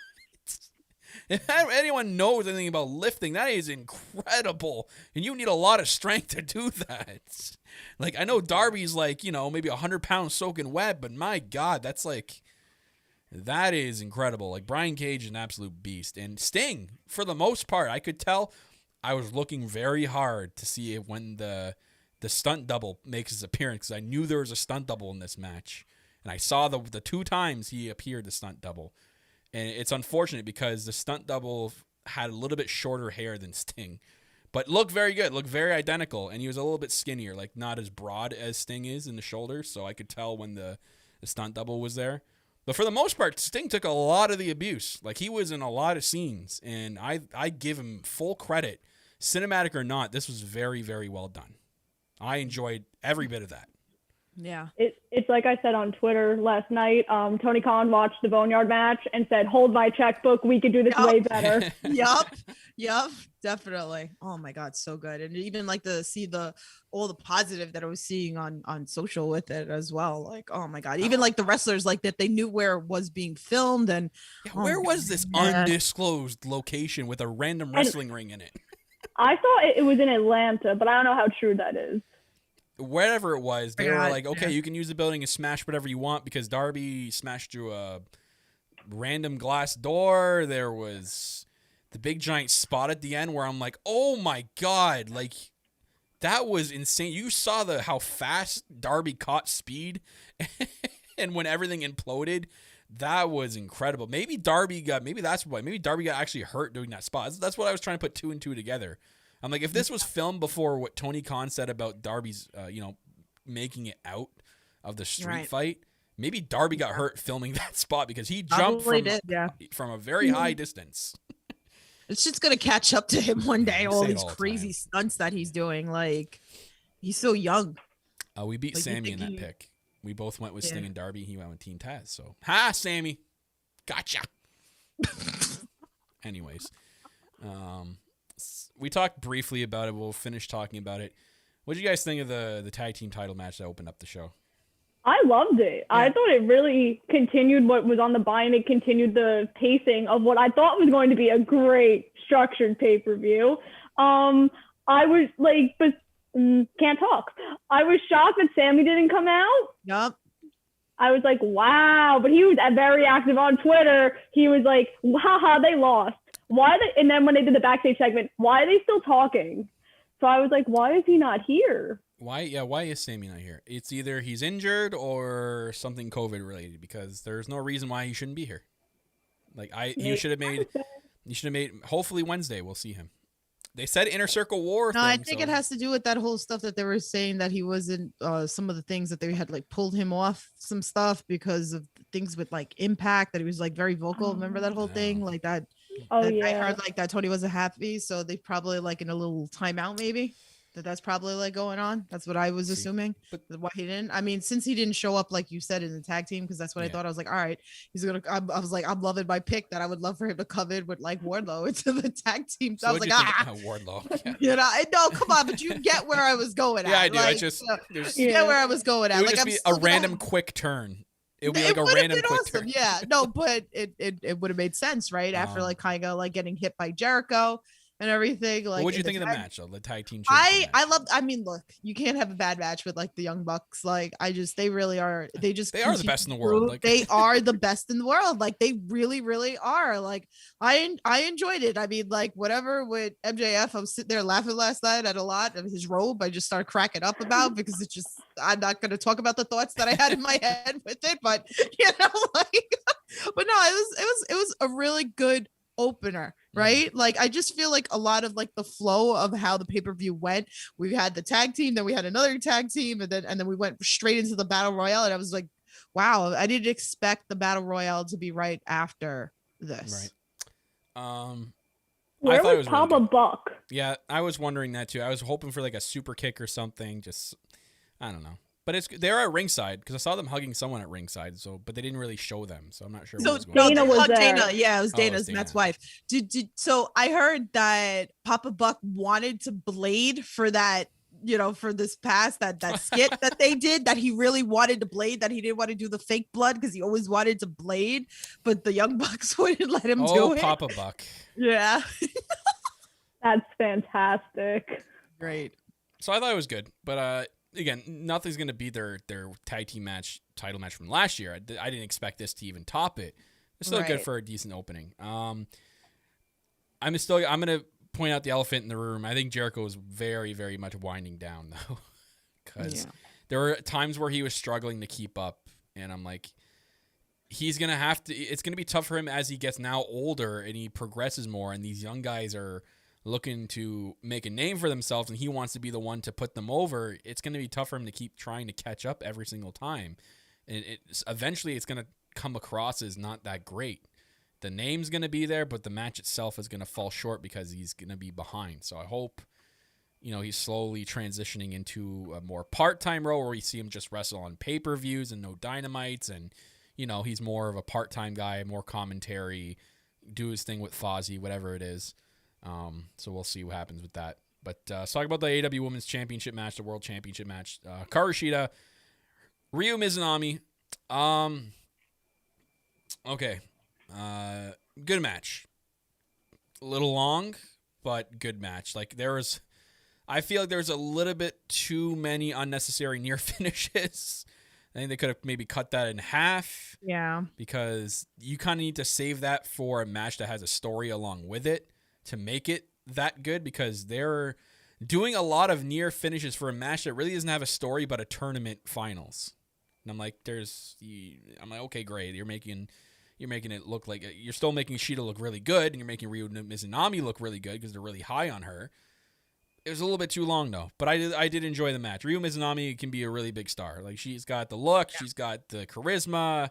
B: If anyone knows anything about lifting, that is incredible. And you need a lot of strength to do that. Like, I know Darby's like, maybe 100 pounds soaking wet, but my God, that is incredible. Like, Brian Cage is an absolute beast. And Sting, for the most part, I could tell I was looking very hard to see if when the stunt double makes his appearance, because I knew there was a stunt double in this match. And I saw the 2 times he appeared, the stunt double. And it's unfortunate because the stunt double had a little bit shorter hair than Sting. But looked very good, looked very identical. And he was a little bit skinnier, like not as broad as Sting is in the shoulders. So I could tell when the the stunt double was there. But for the most part, Sting took a lot of the abuse. Like, he was in a lot of scenes, and I give him full credit. Cinematic or not, this was very, very well done. I enjoyed every bit of that.
D: Yeah.
C: It's like I said on Twitter last night. Tony Khan watched the Boneyard match and said, "Hold my checkbook. We could do this way better."
D: Yup. Definitely. Oh my God, so good. And even like to see all the positive that I was seeing on social with it as well. Like, oh my God, even like the wrestlers, like that they knew where it was being filmed and
B: where was this undisclosed location with a random wrestling ring in it?
C: I thought it was in Atlanta, but I don't know how true that is.
B: Wherever it was, they were like, okay, you can use the building and smash whatever you want, because Darby smashed through a random glass door. There was the big giant spot at the end where I'm like, oh my God, like, that was insane. You saw how fast Darby caught speed and when everything imploded, that was incredible. Maybe Darby got actually hurt doing that spot. That's what I was trying to put 2 and 2 together. I'm like, if this was filmed before what Tony Khan said about Darby's, making it out of the street fight, maybe Darby got hurt filming that spot because he jumped from a very high distance.
D: It's just going to catch up to him one day, all these crazy stunts that he's doing. Like, he's so young.
B: We beat Sammy in that pick. We both went with Sting and Darby. He went with Team Taz. So, Sammy. Gotcha. Anyways. We talked briefly about it. We'll finish talking about it. What did you guys think of the tag team title match that opened up the show?
C: I loved it. Yeah. I thought it really continued what was on the buy-in. It continued the pacing of what I thought was going to be a great structured pay-per-view. I was like, can't talk. I was shocked that Sammy didn't come out.
D: Yup.
C: I was like, wow. But he was very active on Twitter. He was like, haha, they lost. And then when they did the backstage segment, why are they still talking? So I was like, why is he not here?
B: Why is Sammy not here? It's either he's injured or something COVID related, because there's no reason why he shouldn't be here. Like, he should have made hopefully Wednesday we'll see him. They said Inner Circle War.
D: No, I think it has to do with that whole stuff that they were saying that he wasn't some of the things that they had like pulled him off some stuff because of things with like Impact, that he was like very vocal. Remember that whole thing like that? I heard like that Tony wasn't happy, so they probably like in a little timeout maybe. That's probably like going on. That's what I was assuming. But why he didn't? I mean, since he didn't show up like you said in the tag team, because that's what I thought. I was like, all right, he's gonna. I was like, I'm loving my pick that I would love for him to come in with like Wardlow into the tag team. So I was like,
B: Wardlow.
D: Yeah. No, come on, but you get where I was going at.
B: Yeah, I do.
D: Like, get where I was going at.
B: It would just be a random quick turn. It would be like a random quick turn.
D: Yeah, no, but it would have made sense, right? After like kind of like getting hit by Jericho and everything. Like,
B: what did you think of the match, though? The tag team.
D: I loved. I mean, look, you can't have a bad match with like the Young Bucks. Like, they really are. They are
B: the best in the world. Like,
D: they are the best in the world. Like, they really, really are. Like, I enjoyed it. I mean, like, whatever with MJF, I was sitting there laughing last night at a lot of his robe. I just started cracking up about because it's just. I'm not going to talk about the thoughts that I had in my head with it, but like, but no, it was a really good opener, right? Like, I just feel like a lot of like the flow of how the pay-per-view went, we had the tag team, then we had another tag team, and then we went straight into the battle royale, and I was like, wow, I didn't expect the battle royale to be right after this.
B: Right.
C: Where was Papa really Buck?
B: Yeah, I was wondering that too. I was hoping for like a super kick or something. Just, I don't know. But they're at ringside because I saw them hugging someone at ringside. But they didn't really show them, so I'm not sure.
D: So
B: what was going
C: Dana
B: on.
C: was there.
D: Dana, yeah, it was Dana's Matt's wife. So I heard that Papa Buck wanted to blade for that, for this past that skit that they did. That he really wanted to blade. That he didn't want to do the fake blood because he always wanted to blade, but the Young Bucks wouldn't let him do it.
B: Papa Buck.
D: Yeah,
C: that's fantastic.
D: Great.
B: So I thought it was good, but again, nothing's going to beat their tag team title match from last year. I didn't expect this to even top it. It's still good for a decent opening. I'm going to point out the elephant in the room. I think Jericho was very, very much winding down, though, because there were times where he was struggling to keep up, and I'm like, he's going to have to – it's going to be tough for him as he gets now older and he progresses more, and these young guys are – looking to make a name for themselves, and he wants to be the one to put them over. It's going to be tough for him to keep trying to catch up every single time. And eventually it's going to come across as not that great. The name's going to be there, but the match itself is going to fall short because he's going to be behind. So I hope, he's slowly transitioning into a more part-time role where we see him just wrestle on pay-per-views and no dynamites. And, he's more of a part-time guy, more commentary, do his thing with Fozzy, whatever it is. So we'll see what happens with that. But let's talk about the AEW Women's Championship match, the World Championship match. Karu Shida, Ryu Mizunami. Okay. Good match. A little long, but good match. I feel like there was a little bit too many unnecessary near finishes. I think they could have maybe cut that in half.
D: Yeah.
B: Because you kind of need to save that for a match that has a story along with it to make it that good, because they're doing a lot of near finishes for a match that really doesn't have a story but a tournament finals. And I'm like, okay, great. You're making it look like you're still making Shida look really good, and you're making Ryu Mizunami look really good because they're really high on her. It was a little bit too long though, but I did enjoy the match. Ryu Mizunami can be a really big star. Like, she's got the look, she's got the charisma,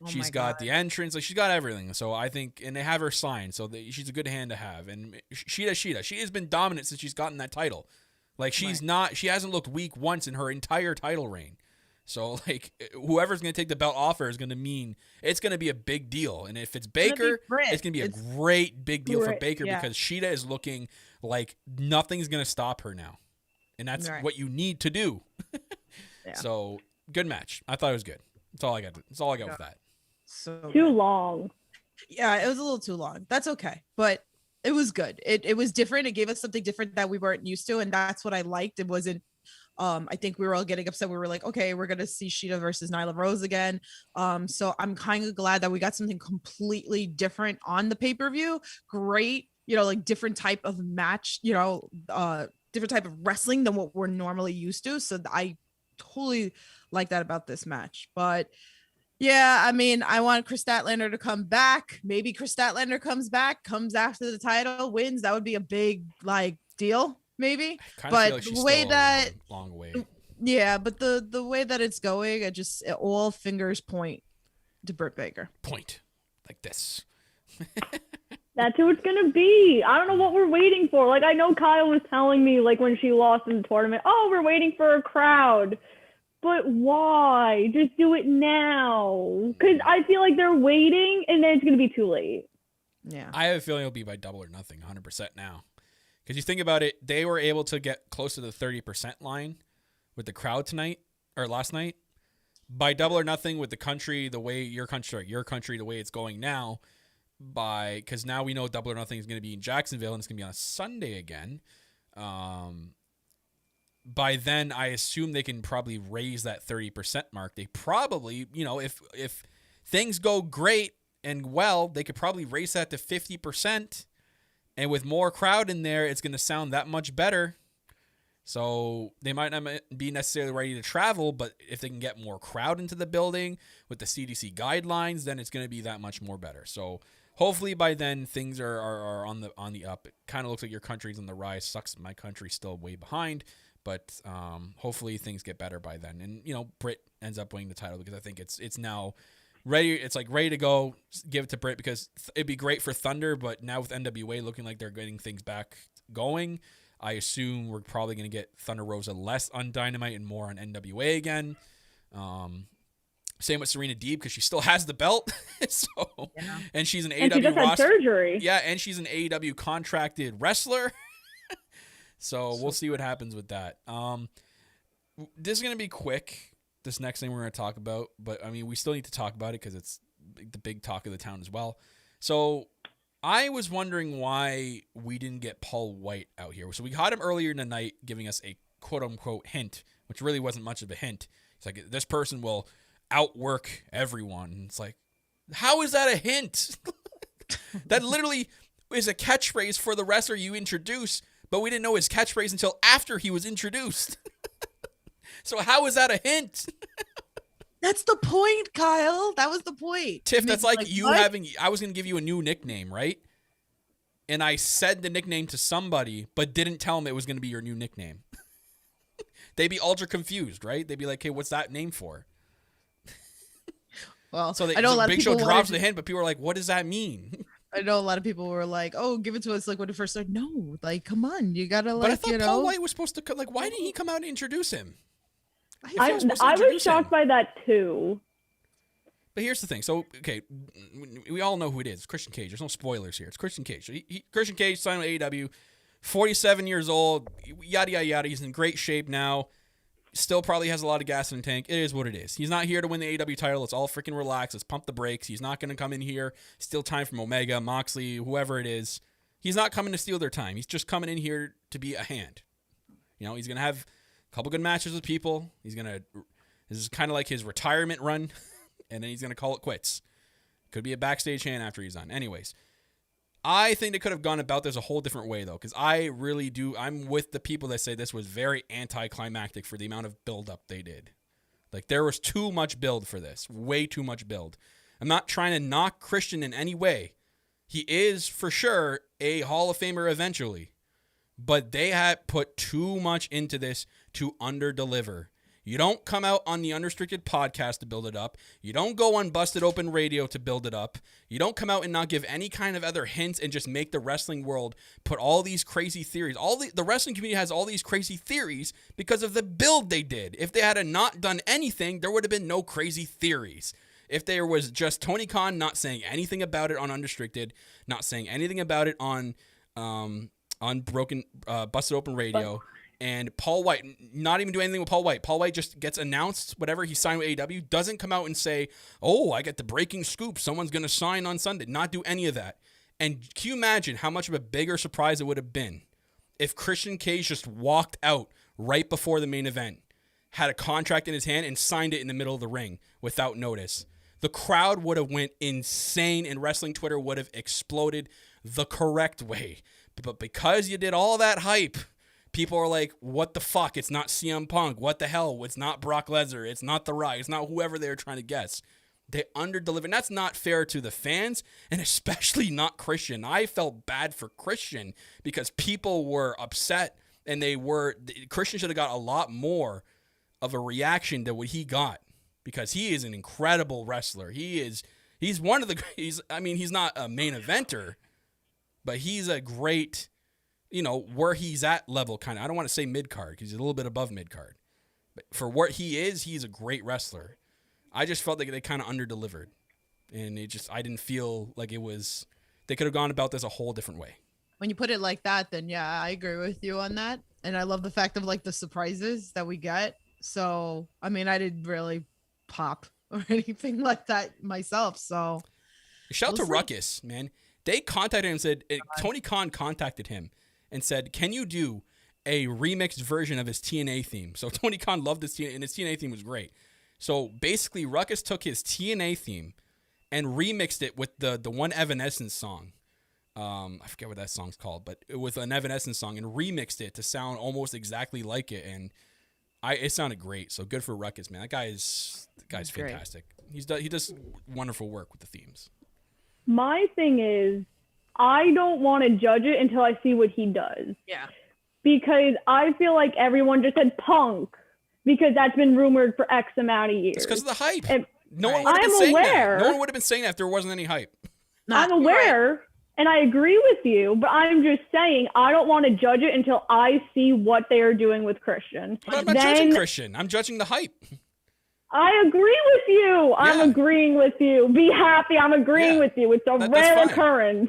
B: she's got the entrance, like she's got everything. So I think, and they have her signed, so she's a good hand to have. And Shida, she has been dominant since she's gotten that title. Like, she hasn't looked weak once in her entire title reign. So, like, whoever's going to take the belt off her is going to mean it's going to be a big deal. And if it's Baker, it's going to be a great big deal for Baker, because Shida is looking like nothing's going to stop her now. And that's what you need to do. So, good match. I thought it was good. That's all I got. That's all I got with that.
D: So
C: too long.
D: Yeah, it was a little too long. That's okay. But it was good. It was different. It gave us something different that we weren't used to. And that's what I liked. It wasn't, I think we were all getting upset. We were like, okay, we're going to see Shida versus Nyla Rose again. So I'm kind of glad that we got something completely different on the pay-per-view. Great, like different type of match, different type of wrestling than what we're normally used to. So I totally like that about this match. But yeah, I mean, I want Chris Statlander to come back. Maybe Chris Statlander comes after the title, wins. That would be a big deal. Maybe, but like the way that
B: long way.
D: Yeah, but the way that it's going, all fingers point to Britt Baker.
B: Point like this.
C: That's who it's gonna be. I don't know what we're waiting for. Like, I know Kyle was telling me, like, when she lost in the tournament, oh, we're waiting for a crowd. But why? Just do it now. Because I feel like they're waiting, and then it's gonna be too late.
D: Yeah,
B: I have a feeling it'll be by Double or Nothing, 100% now. Because you think about it, they were able to get close to the 30% line with the crowd last night. By Double or Nothing, with the country, the way your country, the way it's going now, because now we know Double or Nothing is going to be in Jacksonville and it's going to be on a Sunday again. By then, I assume they can probably raise that 30% mark. They probably, if things go great and well, they could probably raise that to 50%. And with more crowd in there, it's going to sound that much better. So they might not be necessarily ready to travel, but if they can get more crowd into the building with the CDC guidelines, then it's going to be that much more better. So hopefully by then things are on the up. It kind of looks like your country's on the rise. Sucks, my country's still way behind, but hopefully things get better by then. And Britt ends up winning the title, because I think it's now ready. It's ready to go. Give it to Britt, because it'd be great for Thunder, but now with NWA looking like they're getting things back going, I assume we're probably going to get Thunder Rosa less on Dynamite and more on NWA again. Same with Serena Deeb, because she still has the belt. And she's an
C: and
B: AEW
C: she just had surgery.
B: Yeah, and she's an AEW contracted wrestler. So we'll see what happens with that. This is going to be quick, this next thing we're going to talk about, but I mean, we still need to talk about it because it's the big talk of the town as well. So I was wondering why we didn't get Paul White out here. So we got him earlier in the night giving us a quote unquote hint, which really wasn't much of a hint. It's like, this person will outwork everyone. And it's like, how is that a hint? That literally is a catchphrase for the wrestler you introduce, but we didn't know his catchphrase until after he was introduced. So how is that a hint?
D: That's the point, Kyle. That was the point.
B: Tiff, that's like you
D: what?
B: I was going to give you a new nickname, right? And I said the nickname to somebody, but didn't tell them it was going to be your new nickname. They'd be ultra confused, right? They'd be like, hey, what's that name for?
D: Well,
B: So
D: I know a lot of
B: Big Show
D: people
B: drops
D: wanted-
B: the hint, but people are like, "What does that mean?"
D: I know a lot of people were like, "Oh, give it to us!" Like when it first started. No, like come on, you gotta like,
B: But I thought
D: you know.
B: Paul White was supposed to. Like, why didn't he come out and introduce him?
C: I was shocked by that too.
B: But here's the thing. So, okay, we all know who it is. It's Christian Cage. There's no spoilers here. It's Christian Cage. So Christian Cage signed with AEW, 47 years old, yada, yada, yada. He's in great shape now. Still probably has a lot of gas in the tank. It is what it is. He's not here to win the AEW title. Let's all freaking relax. Let's pump the brakes. He's not going to come in here. Still time from Omega, Moxley, whoever it is. He's not coming to steal their time. He's just coming in here to be a hand. You know, he's going to have a couple good matches with people. This is kind of like his retirement run. And then he's going to call it quits. Could be a backstage hand after he's done. Anyways, I think they could have gone about this a whole different way, though, because I really do. I'm with the people that say this was very anticlimactic for the amount of build-up they did. Like, there was too much build for this. Way too much build. I'm not trying to knock Christian in any way. He is, for sure, a Hall of Famer eventually. But they had put too much into this to under-deliver. You don't come out on the Unrestricted podcast to build it up. You don't go on Busted Open Radio to build it up. You don't come out and not give any kind of other hints and just make the wrestling world put all these crazy theories. The wrestling community has all these crazy theories because of the build they did. If they had not done anything, there would have been no crazy theories. If there was just Tony Khan not saying anything about it on Unrestricted, not saying anything about it on Busted Open Radio, and Paul White, not even do anything with Paul White. Paul White just gets announced, whatever, he signed with AEW, doesn't come out and say, oh, I get the breaking scoop, someone's going to sign on Sunday. Not do any of that. And can you imagine how much of a bigger surprise it would have been if Christian Cage just walked out right before the main event, had a contract in his hand, and signed it in the middle of the ring without notice? The crowd would have went insane, and wrestling Twitter would have exploded the correct way. But because you did all that hype, people are like, what the fuck? It's not CM Punk. What the hell? It's not Brock Lesnar. It's not The Rock. It's not whoever they're trying to guess. They under-delivered. And that's not fair to the fans, and especially not Christian. I felt bad for Christian because people were upset, and Christian should have got a lot more of a reaction than what he got because he is an incredible wrestler. He's one of the, he's not a main eventer, but he's a great, where he's at level kind of. I don't want to say mid-card because he's a little bit above mid-card. But for what he is, he's a great wrestler. I just felt like they kind of under-delivered. And I didn't feel like they could have gone about this a whole different way.
D: When you put it like that, then yeah, I agree with you on that. And I love the fact of like the surprises that we get. So, I didn't really pop or anything like that myself. So
B: shout out to Ruckus, man. They contacted him and said, Tony Khan contacted him and said, can you do a remixed version of his TNA theme? So Tony Khan loved his TNA, and his TNA theme was great. So basically, Ruckus took his TNA theme and remixed it with the one Evanescence song. I forget what that song's called, but it was an Evanescence song, and remixed it to sound almost exactly like it. And it sounded great. So good for Ruckus, man. That guy's fantastic. He does wonderful work with the themes.
C: My thing is, I don't want to judge it until I see what he does.
D: Yeah.
C: Because I feel like everyone just said Punk because that's been rumored for X amount of years.
B: It's because of the hype.
C: And
B: no one would have been saying that. No one would have been saying that if there wasn't any hype.
C: I'm aware, right, and I agree with you, but I'm just saying I don't want to judge it until I see what they are doing with Christian.
B: But I'm not judging Christian. I'm judging the hype.
C: I agree with you. Yeah. I'm agreeing with you. Be happy. I'm agreeing with you. It's a rare occurrence.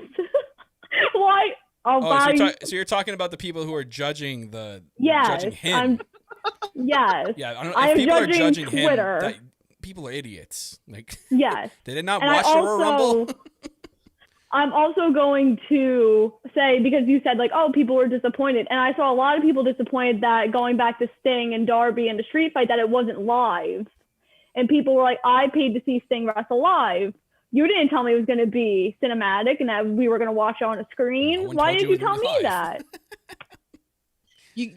C: Why?
B: So you're talking about the people who are judging judging him.
C: Yes.
B: Yeah. I don't know if people are judging Twitter. Him. People are idiots. Like,
C: yes.
B: They did not watch the Royal Rumble.
C: I'm also going to say, because you said like, oh, people were disappointed. And I saw a lot of people disappointed that going back to Sting and Darby and the street fight, that it wasn't live. And people were like, I paid to see Sting wrestle live. You didn't tell me it was going to be cinematic and that we were going to watch it on a screen. Why didn't you tell me that?
D: You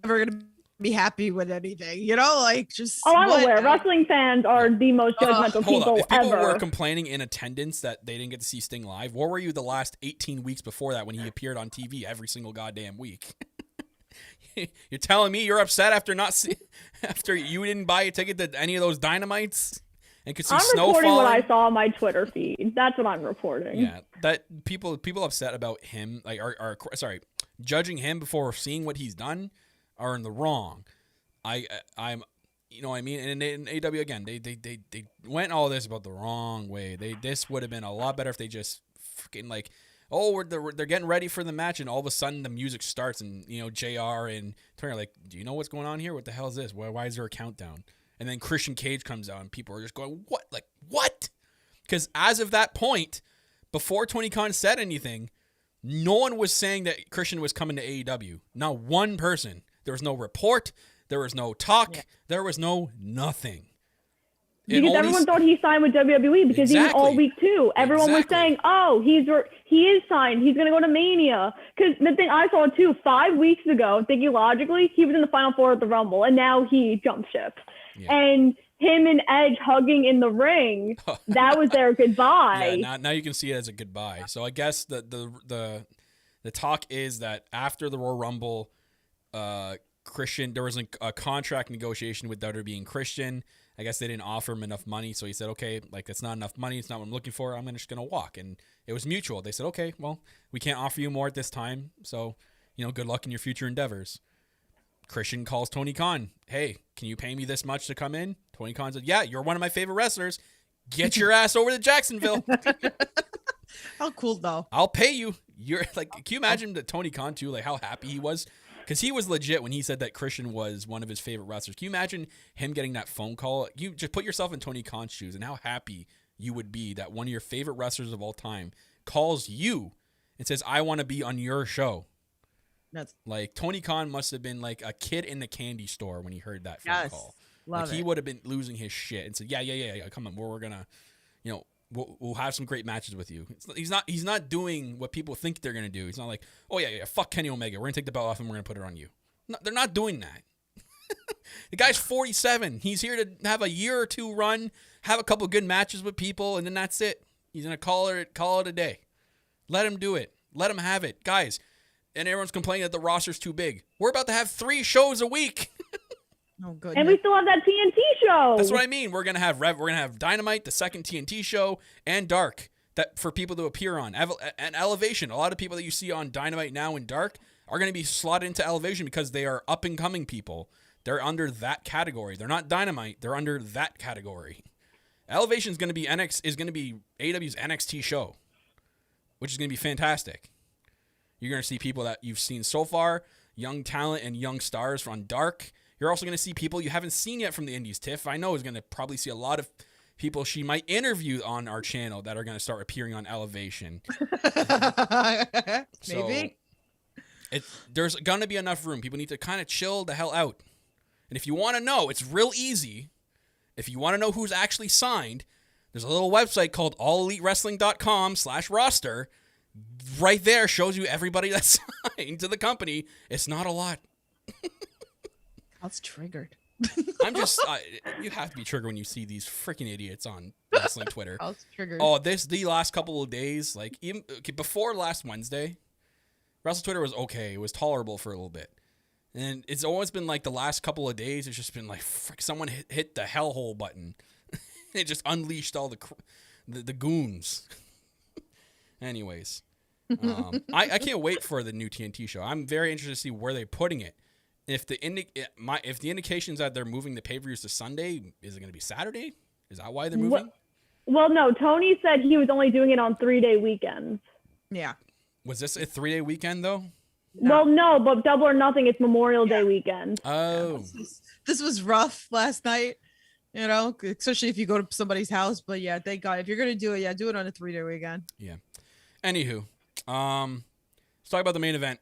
D: never going to be happy with anything, like just.
C: Oh, I'm aware. Wrestling fans are the most judgmental people
B: if people
C: ever.
B: Were complaining in attendance that they didn't get to see Sting live, where were you the last 18 weeks before that when he appeared on TV every single goddamn week? You're telling me you're upset after you didn't buy a ticket to any of those Dynamites? and could see
C: I'm
B: snow
C: reporting
B: falling.
C: what I saw on my Twitter feed. That's what I'm reporting.
B: Yeah, that people upset about him, like are judging him before seeing what he's done, are in the wrong. I'm, you know what I mean? And in AEW again, they went all this about the wrong way. This would have been a lot better if they just freaking like, oh, they're getting ready for the match, and all of a sudden the music starts, and you know JR and Turner are like, do you know what's going on here? What the hell is this? Why is there a countdown? And then Christian Cage comes out, and people are just going, what? Like, what? Because as of that point, before Tony Khan said anything, no one was saying that Christian was coming to AEW. Not one person. There was no report. There was no talk. Yeah. There was no nothing.
C: Because everyone thought he signed with WWE because
B: exactly.
C: even all week 2, everyone was saying, oh, he is signed. He's going to go to Mania. Because the thing I saw too, 5 weeks ago, thinking logically, he was in the Final Four at the Rumble, and now he jumped ship. Yeah. And him and Edge hugging in the ring, that was their goodbye.
B: Yeah, now you can see it as a goodbye. So I guess the talk is that after the Royal Rumble, Christian, there was a contract negotiation with WWE and Christian. I guess they didn't offer him enough money, so he said, okay, like that's not enough money. It's not what I'm looking for. I'm just going to walk. And it was mutual. They said, okay, well, we can't offer you more at this time. So, you know, good luck in your future endeavors. Christian calls Tony Khan. Hey, can you pay me this much to come in? Tony Khan said, yeah, you're one of my favorite wrestlers. Get your ass over to Jacksonville.
D: How cool, though.
B: I'll pay you. You're like, can you imagine that Tony Khan, too, like how happy he was? Because he was legit when he said that Christian was one of his favorite wrestlers. Can you imagine him getting that phone call? You just put yourself in Tony Khan's shoes and how happy you would be that one of your favorite wrestlers of all time calls you and says, I want to be on your show.
D: That's
B: like Tony Khan must have been like a kid in the candy store when he heard that phone call.
D: Love
B: like he would have been losing his shit and said, yeah. Come on, we're gonna, you know, we'll have some great matches with you. He's not doing what people think they're gonna do. He's not like, oh yeah, fuck Kenny Omega. We're gonna take the belt off and we're gonna put it on you. No, they're not doing that. The guy's 47. He's here to have a year or two run, have a couple good matches with people, and then that's it. He's gonna call it a day. Let him do it. Let him have it, guys. And everyone's complaining that the roster's too big. We're about to have 3 shows a week.
D: Oh, good.
C: And we still have that TNT show.
B: That's what I mean. We're gonna have Dynamite, the second TNT show, and Dark that for people to appear on. And Elevation. A lot of people that you see on Dynamite now and Dark are gonna be slotted into Elevation because they are up and coming people. They're under that category. They're not Dynamite. They're under that category. Elevation is gonna be AEW's NXT show, which is gonna be fantastic. You're going to see people that you've seen so far, young talent and young stars from Dark. You're also going to see people you haven't seen yet from the Indies. Tiff, I know, is going to probably see a lot of people she might interview on our channel that are going to start appearing on Elevation.
D: Maybe.
B: There's going to be enough room. People need to kind of chill the hell out. And if you want to know, it's real easy. If you want to know who's actually signed, there's a little website called allelitewrestling.com/roster. Right there shows you everybody that's signed to the company. It's not a lot.
D: That's triggered.
B: I'm just, you have to be triggered when you see these freaking idiots on wrestling Twitter.
D: I was triggered.
B: Oh, the last couple of days, like even before last Wednesday, Wrestle Twitter was okay. It was tolerable for a little bit. And it's always been like the last couple of days, it's just been like, frick, someone hit the hellhole button. It just unleashed all the goons. Anyways, I can't wait for the new TNT show. I'm very interested to see where they're putting it. If the indications that they're moving the pay-per-views to Sunday, is it going to be Saturday? Is that why they're moving?
C: Well, no. Tony said he was only doing it on 3-day weekends.
D: Yeah.
B: Was this a 3-day weekend though?
C: No. Well, no, but Double or Nothing, it's Memorial Day weekend.
B: Oh,
D: this was rough last night. You know, especially if you go to somebody's house. But yeah, thank God. If you're gonna do it, do it on a 3-day weekend.
B: Yeah. Anywho, let's talk about the main event.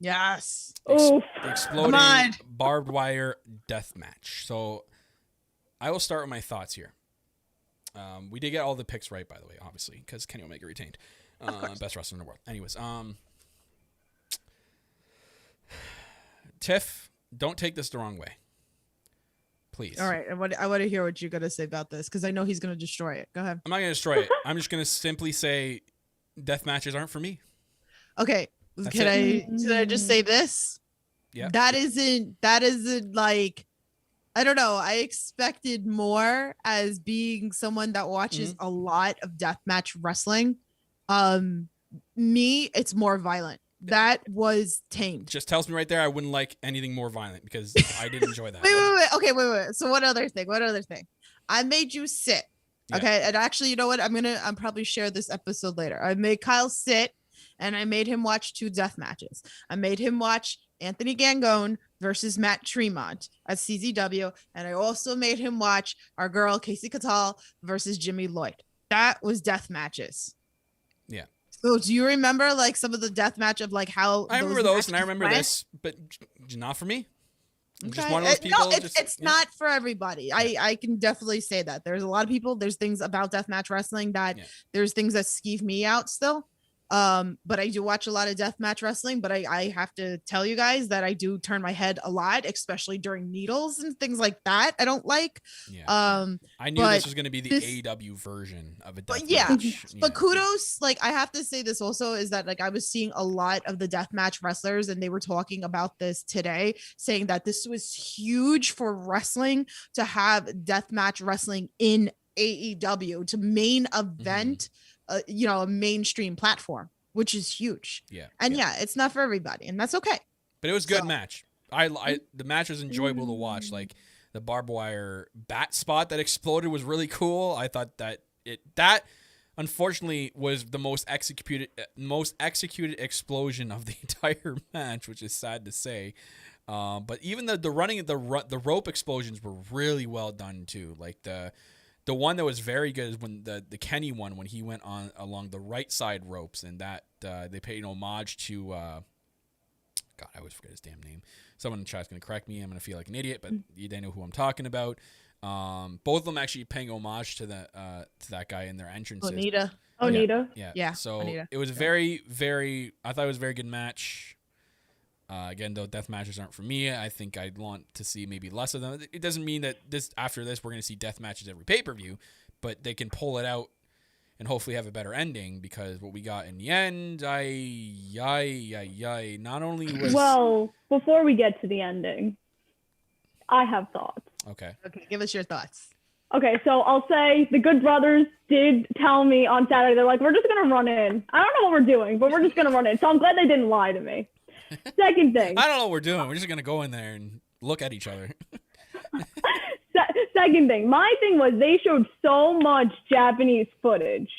D: Yes.
C: The
B: exploding barbed wire death match. So I will start with my thoughts here. We did get all the picks right, by the way, obviously, because Kenny Omega retained. Best wrestler in the world. Anyways, Tiff, don't take this the wrong way. Please.
D: All right. I want to hear what you're going to say about this because I know he's going to destroy it. Go ahead.
B: I'm not going to destroy it. I'm just going to simply say death matches aren't for me.
D: Okay. Should I just say this?
B: Yeah.
D: That isn't like I don't know. I expected more as being someone that watches a lot of deathmatch wrestling. Me, it's more violent. That was tamed.
B: Just tells me right there I wouldn't like anything more violent because I didn't enjoy that.
D: wait. Okay, wait. So what other thing? I made you sit.
B: Yeah.
D: Okay. And actually, you know what? I'm probably share this episode later. I made Kyle sit and I made him watch 2 death matches. I made him watch Anthony Gangone versus Matt Tremont at CZW. And I also made him watch our girl Casey Catal versus Jimmy Lloyd. That was death matches.
B: Yeah.
D: So do you remember like some of the death match of like how
B: I remember those and I remember this, but not for me. I'm just one of those people.
D: No, it's not for everybody. Yeah. I can definitely say that. There's a lot of people. There's things about deathmatch wrestling that there's things that skeeve me out still. But I do watch a lot of deathmatch wrestling, but I have to tell you guys that I do turn my head a lot, especially during needles and things like that. I don't like.
B: Yeah. I knew this was going to be the AEW version of a deathmatch.
D: But kudos, like I have to say this also is that like I was seeing a lot of the deathmatch wrestlers and they were talking about this today, saying that this was huge for wrestling to have deathmatch wrestling in AEW to main event. A mainstream platform, which is huge.
B: Yeah.
D: And it's not for everybody, and that's okay.
B: But it was a good match. The match was enjoyable to watch. Like the barbed wire bat spot that exploded was really cool. I thought that unfortunately was the most executed explosion of the entire match, which is sad to say. But even the running the rope explosions were really well done too. Like the one that was very good is when the Kenny one, when he went on along the right side ropes, and that they paid homage to God, I always forget his damn name. Someone in the chat's gonna correct me. I'm gonna feel like an idiot, but they know who I'm talking about. Both of them actually paying homage to that guy in their entrances.
C: Onita.
B: Yeah. So
D: Onita.
B: It was very, very. I thought it was a very good match. Again, though, death matches aren't for me. I think I'd want to see maybe less of them. It doesn't mean that after this we're going to see death matches every pay-per-view, but they can pull it out and hopefully have a better ending, because what we got in the end, not only was...
C: Well, before we get to the ending, I have thoughts.
B: Okay,
D: give us your thoughts.
C: Okay, so I'll say the Good Brothers did tell me on Saturday, they're like, we're just going to run in. I don't know what we're doing, but we're just going to run in. So I'm glad they didn't lie to me. Second thing.
B: I don't know what we're doing. We're just going to go in there and look at each other.
C: Second thing. My thing was they showed so much Japanese footage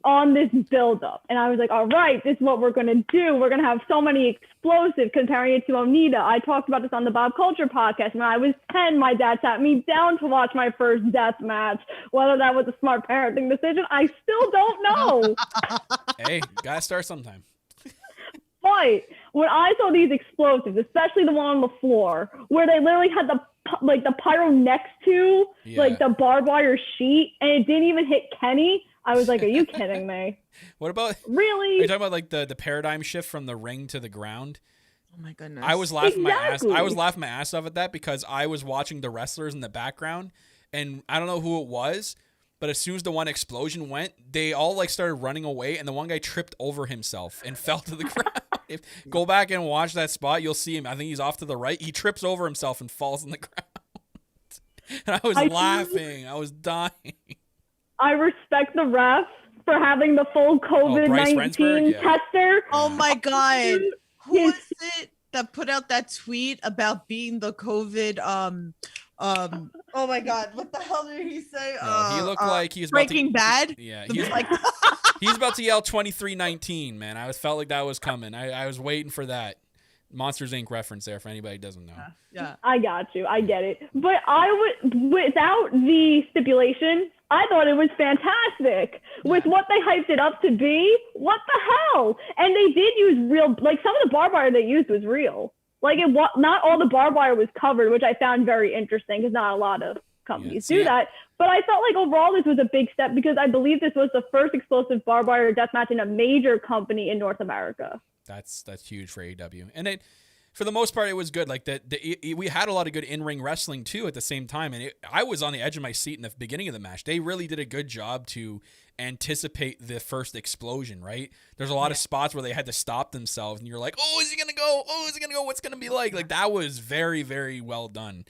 C: on this build-up. And I was like, all right, this is what we're going to do. We're going to have so many explosives comparing it to Onita. I talked about this on the Bob Culture podcast. When I was 10, my dad sat me down to watch my first death match. Whether that was a smart parenting decision, I still don't know.
B: Hey, gotta start sometime.
C: But when I saw these explosives, especially the one on the floor, where they literally had the pyro next to like the barbed wire sheet, and it didn't even hit Kenny, I was like, "Are you kidding me?"
B: What about
C: really?
B: Are you talking about like the paradigm shift from the ring to the ground?
D: Oh my goodness!
B: I was laughing my ass off at that because I was watching the wrestlers in the background, and I don't know who it was. But as soon as the one explosion went, they all like started running away, and the one guy tripped over himself and fell to the ground. Go back and watch that spot, you'll see him. I think he's off to the right. He trips over himself and falls on the ground. And I was laughing. I was dying. I
C: respect the ref for having the full COVID-19 tester.
D: Oh my God. Who was it that put out that tweet about being the COVID oh my God, what the hell did he say?
B: He looked like he was
D: Breaking Bad.
B: Yeah, he's like he's about to yell 2319, man. I felt like that was coming. I was waiting for that Monsters Inc. reference there for anybody who doesn't know.
C: Yeah, I got you. I get it. But without the stipulation, I thought it was fantastic with what they hyped it up to be. What the hell? And they did use real, like some of the barbed wire they used was real. Like not all the barbed wire was covered, which I found very interesting because not a lot of companies do that. But I felt like overall this was a big step because I believe this was the first explosive barbed wire death match in a major company in North America.
B: That's huge for AEW, and for the most part it was good. Like we had a lot of good in-ring wrestling too at the same time, and I was on the edge of my seat in the beginning of the match. They really did a good job to anticipate the first explosion, right? There's a lot of spots where they had to stop themselves and you're like, oh, is he gonna go? What's gonna be like? Like that was very, very well done.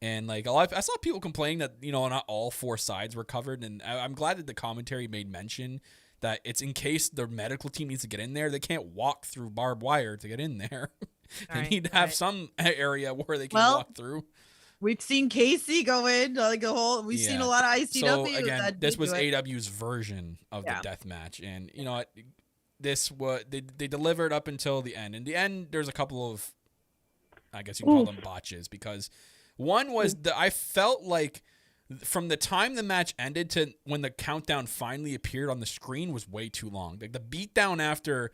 B: And like I saw people complaining that, you know, not all 4 sides were covered. And I'm glad that the commentary made mention that it's in case the medical team needs to get in there, they can't walk through barbed wire to get in there. They need to have some area where they can walk through.
D: We've seen Casey go in like a whole. We've seen a lot of ICW.
B: So again, this was AEW's version of the death match, and you know what? This was they delivered up until the end. In the end, there's a couple of, I guess you can call them botches, because one was I felt like from the time the match ended to when the countdown finally appeared on the screen was way too long. Like the beatdown after.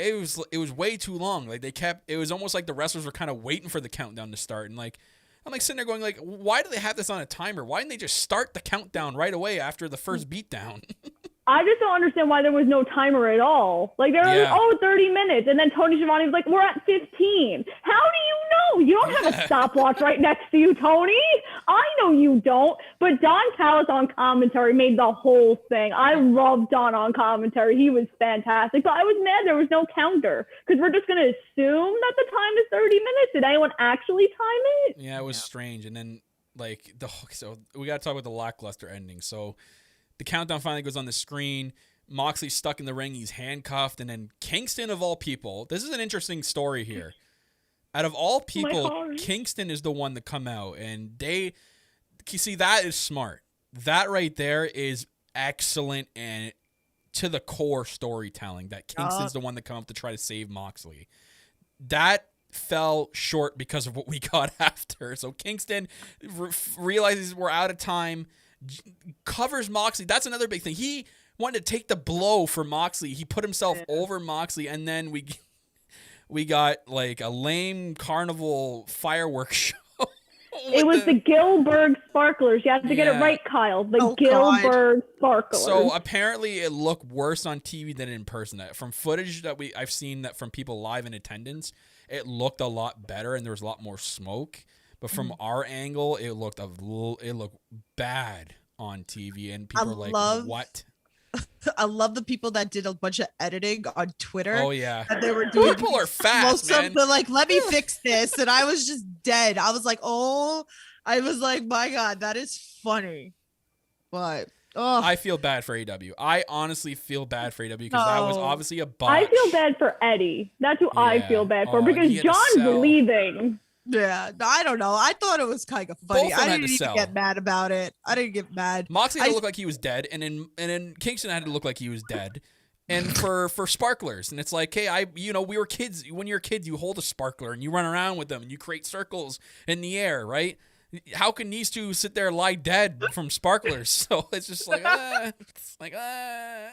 B: It was way too long. Like it was almost like the wrestlers were kind of waiting for the countdown to start. And like, I'm like sitting there going like, why do they have this on a timer? Why didn't they just start the countdown right away after the first beatdown?
C: I just don't understand why there was no timer at all. Like, they were like, 30 minutes. And then Tony Schiavone was like, we're at 15. How do you know? You don't have a stopwatch right next to you, Tony. I know you don't. But Don Callis on commentary made the whole thing. I love Don on commentary. He was fantastic. But I was mad there was no counter, because we're just going to assume that the time is 30 minutes. Did anyone actually time it?
B: Yeah, it was strange. And then, like, so we got to talk about the lackluster ending. So the countdown finally goes on the screen. Moxley's stuck in the ring. He's handcuffed. And then Kingston, of all people, this is an interesting story here. Out of all people, Kingston is the one to come out. And you see, that is smart. That right there is excellent and to the core storytelling, that Kingston's the one to come up to try to save Moxley. That fell short because of what we got after. So Kingston realizes we're out of time, covers Moxley. That's another big thing. He wanted to take the blow for Moxley. He put himself over Moxley, and then we got like a lame carnival fireworks show.
C: It was the Gilbert Sparklers. You have to get it right, Kyle. The Gilbert Sparklers.
B: So apparently it looked worse on TV than in person. From footage that I've seen that from people live in attendance, it looked a lot better and there was a lot more smoke. But from our angle, it looked bad on TV, and people were like, "What?"
D: I love the people that did a bunch of editing on Twitter.
B: Oh yeah,
D: and they were doing
B: people are fast, man.
D: They're like, "Let me fix this," and I was just dead. I was like, "My God, that is funny." But
B: I feel bad for AEW. I honestly feel bad for AEW because that was obviously a botch.
C: I feel bad for Eddie. That's who I feel bad for, because John's leaving.
D: Yeah, I don't know. I thought it was kind of funny. I didn't even get mad about it. I didn't get mad.
B: Moxley had to look like he was dead, and then Kingston had to look like he was dead. And for sparklers, and it's like, hey, we were kids. When you're a kid, you hold a sparkler and you run around with them and you create circles in the air, right? How can these two sit there and lie dead from sparklers? So it's just like,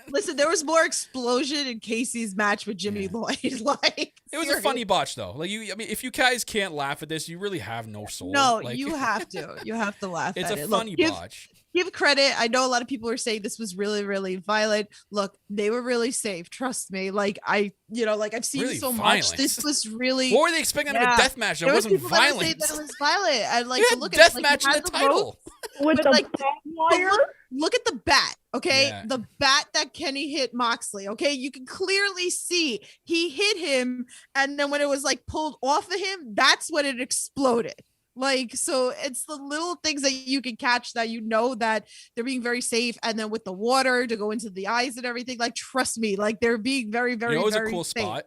D: Listen, there was more explosion in Casey's match with Jimmy Lloyd. Like,
B: it was a funny botch, though. Like if you guys can't laugh at this, you really have no soul.
D: No, you have to. You have to laugh.
B: It's
D: at
B: a funny botch.
D: Give credit. I know a lot of people are saying this was really, really violent. Look, they were really safe. Trust me. Like I've seen really so violent. Much. This was really.
B: What were they expecting out of a death match that wasn't violent?
D: That it was violent. And like,
B: look at death match in the title
C: with the wire.
D: Look at the bat. Okay, the bat that Kenny hit Moxley. Okay, you can clearly see he hit him, and then when it was like pulled off of him, that's when it exploded. Like, so it's the little things that you can catch that you know that they're being very safe. And then with the water to go into the eyes and everything, like, trust me, like they're being very, very,
B: it was
D: very
B: a cool
D: safe.
B: spot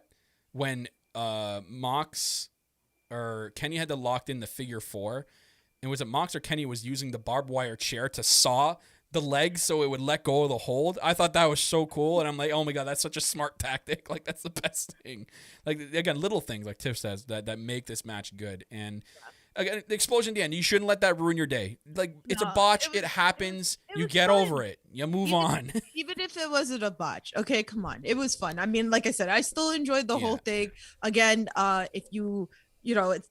B: when Mox or Kenny had to locked in the figure 4. And was it Mox or Kenny was using the barbed wire chair to saw the legs so it would let go of the hold? I thought that was so cool. And I'm like, oh my God, that's such a smart tactic. Like, that's the best thing. Like, again, little things like Tiff says that make this match good. And again, the explosion at the end, you shouldn't let that ruin your day. Like, it's a botch. It happens. You get over it. You move on.
D: Even if it wasn't a botch. Okay, come on. It was fun. I mean, like I said, I still enjoyed the whole thing. Again, if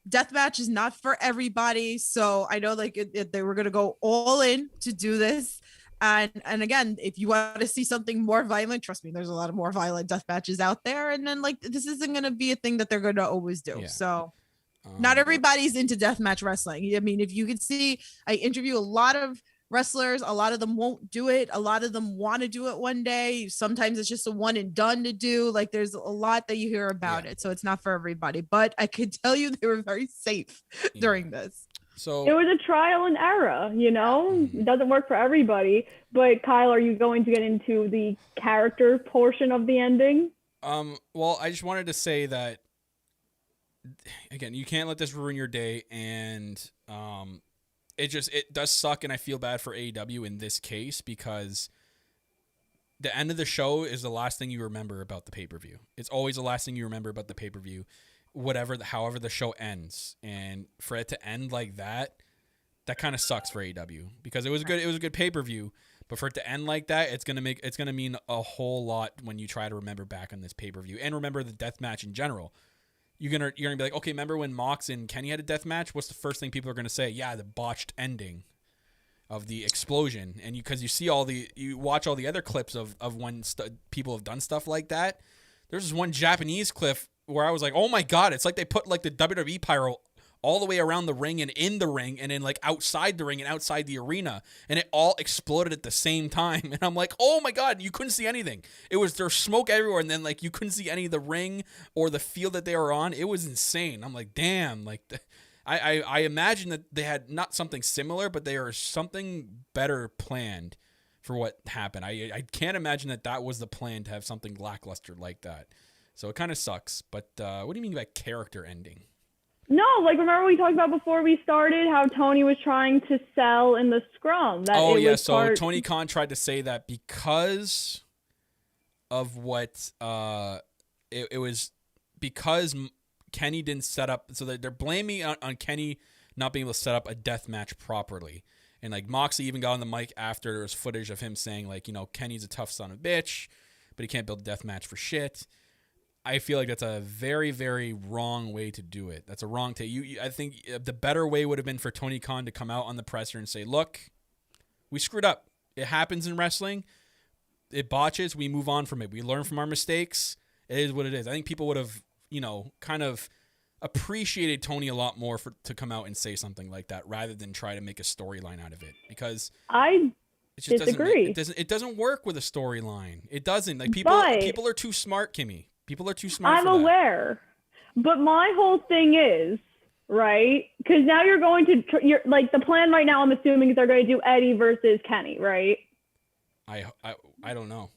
D: deathmatch is not for everybody. So I know like they were going to go all in to do this. And again, if you want to see something more violent, trust me, there's a lot of more violent death matches out there. And then like, this isn't going to be a thing that they're going to always do. Yeah. So not everybody's into deathmatch wrestling. I mean, if you could see, I interview a lot of wrestlers. A lot of them won't do it. A lot of them want to do it one day. Sometimes it's just a one and done to do. Like, there's a lot that you hear about it. So it's not for everybody. But I could tell you they were very safe during this.
B: So
C: it was a trial and error, you know? It doesn't work for everybody. But Kyle, are you going to get into the character portion of the ending?
B: Well, I just wanted to say that, again, you can't let this ruin your day, and it does suck, and I feel bad for AEW in this case, because the end of the show is the last thing you remember about the pay-per-view. It's always the last thing you remember about the pay-per-view, however the show ends. And for it to end like that kind of sucks for AEW, because it was a good pay-per-view, but for it to end like that, it's gonna mean a whole lot when you try to remember back on this pay-per-view and remember the death match in general. You're gonna be like, okay, remember when Mox and Kenny had a death match? What's the first thing people are gonna say? Yeah, the botched ending of the explosion. And because you watch all the other clips of when people have done stuff like that. There's this one Japanese clip where I was like, oh my god, it's like they put like the WWE pyro all the way around the ring and in the ring, and then like outside the ring and outside the arena, and it all exploded at the same time. And I'm like, oh my god, you couldn't see anything. There's smoke everywhere, and then like you couldn't see any of the ring or the field that they were on. It was insane. I'm like, damn, like I imagine that they had not something similar, but there is something better planned for what happened. I can't imagine that was the plan, to have something lackluster like that. So it kind of sucks. But what do you mean by character ending?
C: No, like remember we talked about before we started how Tony was trying to sell in the scrum.
B: So Tony Khan tried to say that because of what it was because Kenny didn't set up. So they're blaming on Kenny not being able to set up a death match properly. And like Moxley even got on the mic after there was footage of him saying like, you know, Kenny's a tough son of a bitch, but he can't build a death match for shit. I feel like that's a very, very wrong way to do it. That's a wrong take. I think the better way would have been for Tony Khan to come out on the presser and say, look, we screwed up. It happens in wrestling. It botches. We move on from it. We learn from our mistakes. It is what it is. I think people would have, you know, kind of appreciated Tony a lot more to come out and say something like that rather than try to make a storyline out of it, because
C: I disagree.
B: It doesn't work with a storyline. It doesn't. Like people are too smart, Kimmy. People are too smart.
C: I'm aware, but my whole thing is, right? Because now you're going to you're like the plan right now. I'm assuming is they're going to do Eddie versus Kenny, right?
B: I don't know.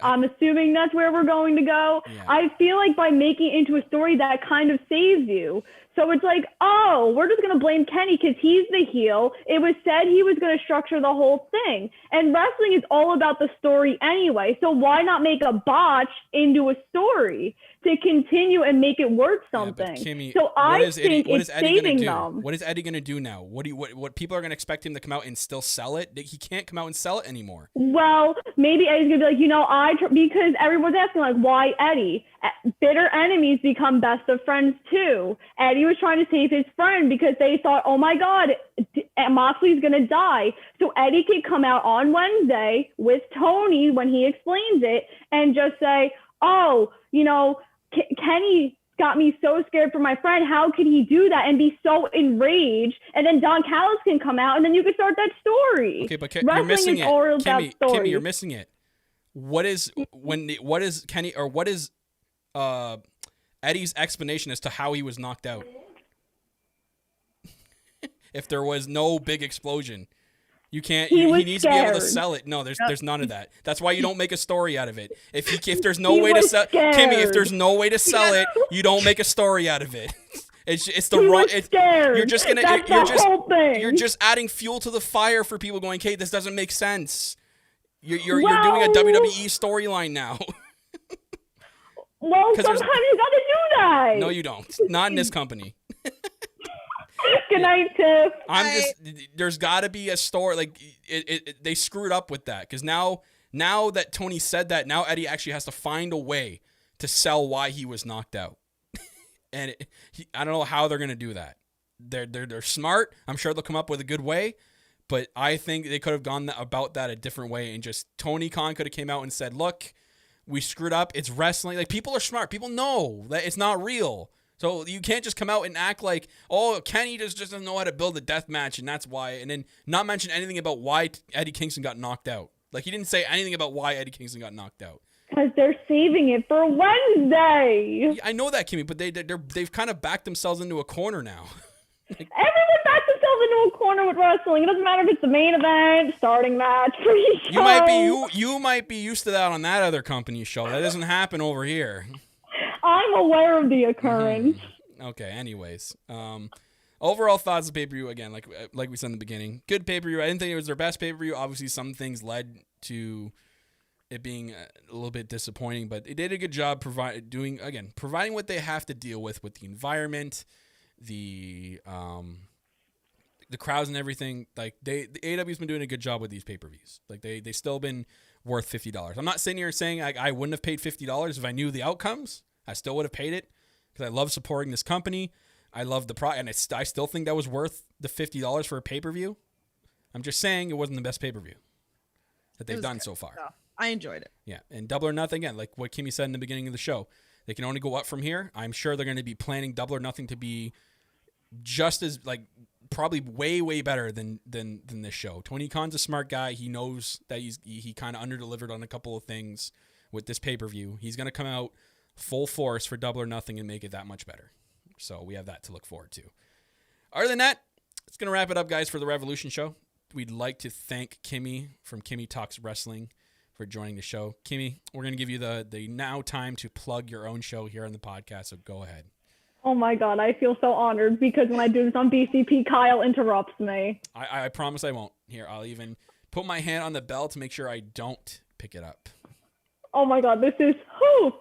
C: I'm assuming that's where we're going to go.
B: Yeah.
C: I feel like by making it into a story that kind of saves you. So it's like, oh, we're just going to blame Kenny because he's the heel. It was said he was going to structure the whole thing. And wrestling is all about the story anyway. So why not make a botch into a story to continue and make it worth something?
B: Yeah, Kimmy,
C: so I think it's saving them.
B: What is Eddie going to do now? What people are going to expect him to come out and still sell it? He can't come out and sell it anymore.
C: Well, maybe Eddie's going to be like, you know, because everyone's asking like, why Eddie? Bitter enemies become best of friends too. Eddie was trying to save his friend because they thought, oh my God, Moxley's going to die. So Eddie could come out on Wednesday with Tony when he explains it and just say, oh, you know, Kenny got me so scared for my friend. How could he do that and be so enraged? And then Don Callis can come out and then you can start that story.
B: Okay, but you're missing it. Kimmy, you're missing it. What is Kenny, or what is Eddie's explanation as to how he was knocked out? If there was no big explosion, you can't. He needs to be able to sell it. No, there's none of that. That's why you don't make a story out of it. If there's no way to sell, Kimmy, if there's no way to sell it, you don't make a story out of it. It's the wrong. You're just gonna. You're just adding fuel to the fire for people going, "Hey, this doesn't make sense." You're doing a WWE storyline now.
C: Well, sometimes you gotta do that.
B: No, you don't. Not in this company.
C: Good night, Tiff.
B: There's got to be a story. Like they screwed up with that, because now that Tony said that, now Eddie actually has to find a way to sell why he was knocked out. And I don't know how they're gonna do that. They're smart. I'm sure they'll come up with a good way. But I think they could have gone about that a different way, and just Tony Khan could have came out and said, look, we screwed up. It's wrestling. Like, people are smart. People know that it's not real. So you can't just come out and act like, oh, Kenny just doesn't know how to build a death match, and that's why. And then not mention anything about why Eddie Kingston got knocked out. Like, he didn't say anything about why Eddie Kingston got knocked out.
C: Because they're saving it for Wednesday.
B: Yeah, I know that, Kimmy, but they've kind of backed themselves into a corner now.
C: Everyone backs themselves into a corner with wrestling. It doesn't matter if it's the main event, starting match, pre-show.
B: You might be used to that on that other company's show. That doesn't happen over here.
C: I'm aware of the occurrence.
B: Okay, anyways. Overall thoughts of pay-per-view, again, like we said in the beginning. Good pay-per-view. I didn't think it was their best pay-per-view. Obviously, some things led to it being a little bit disappointing, but it did a good job providing what they have to deal with the environment, the crowds and everything. Like the AEW's been doing a good job with these pay-per-views. Like they still been worth $50. I'm not sitting here saying I wouldn't have paid $50 if I knew the outcomes. I still would have paid it because I love supporting this company. I love the product, and I still think that was worth the $50 for a pay-per-view. I'm just saying it wasn't the best pay-per-view that they've done so far.
D: No, I enjoyed it.
B: Yeah, and Double or Nothing, again, like what Kimmy said in the beginning of the show, they can only go up from here. I'm sure they're going to be planning Double or Nothing to be just as, like, probably way, way better than this show. Tony Khan's a smart guy. He knows that he kind of under-delivered on a couple of things with this pay-per-view. He's going to come out full force for Double or Nothing and make it that much better. So we have that to look forward to. Other than that, it's going to wrap it up, guys, for the Revolution show. We'd like to thank Kimmy from Kimmy Talks Wrestling for joining the show. Kimmy, we're going to give you the now time to plug your own show here on the podcast, so go ahead.
C: Oh my God, I feel so honored because when I do this on BCP, Kyle interrupts me.
B: I promise I won't. Here, I'll even put my hand on the bell to make sure I don't pick it up.
C: Oh my God, this is,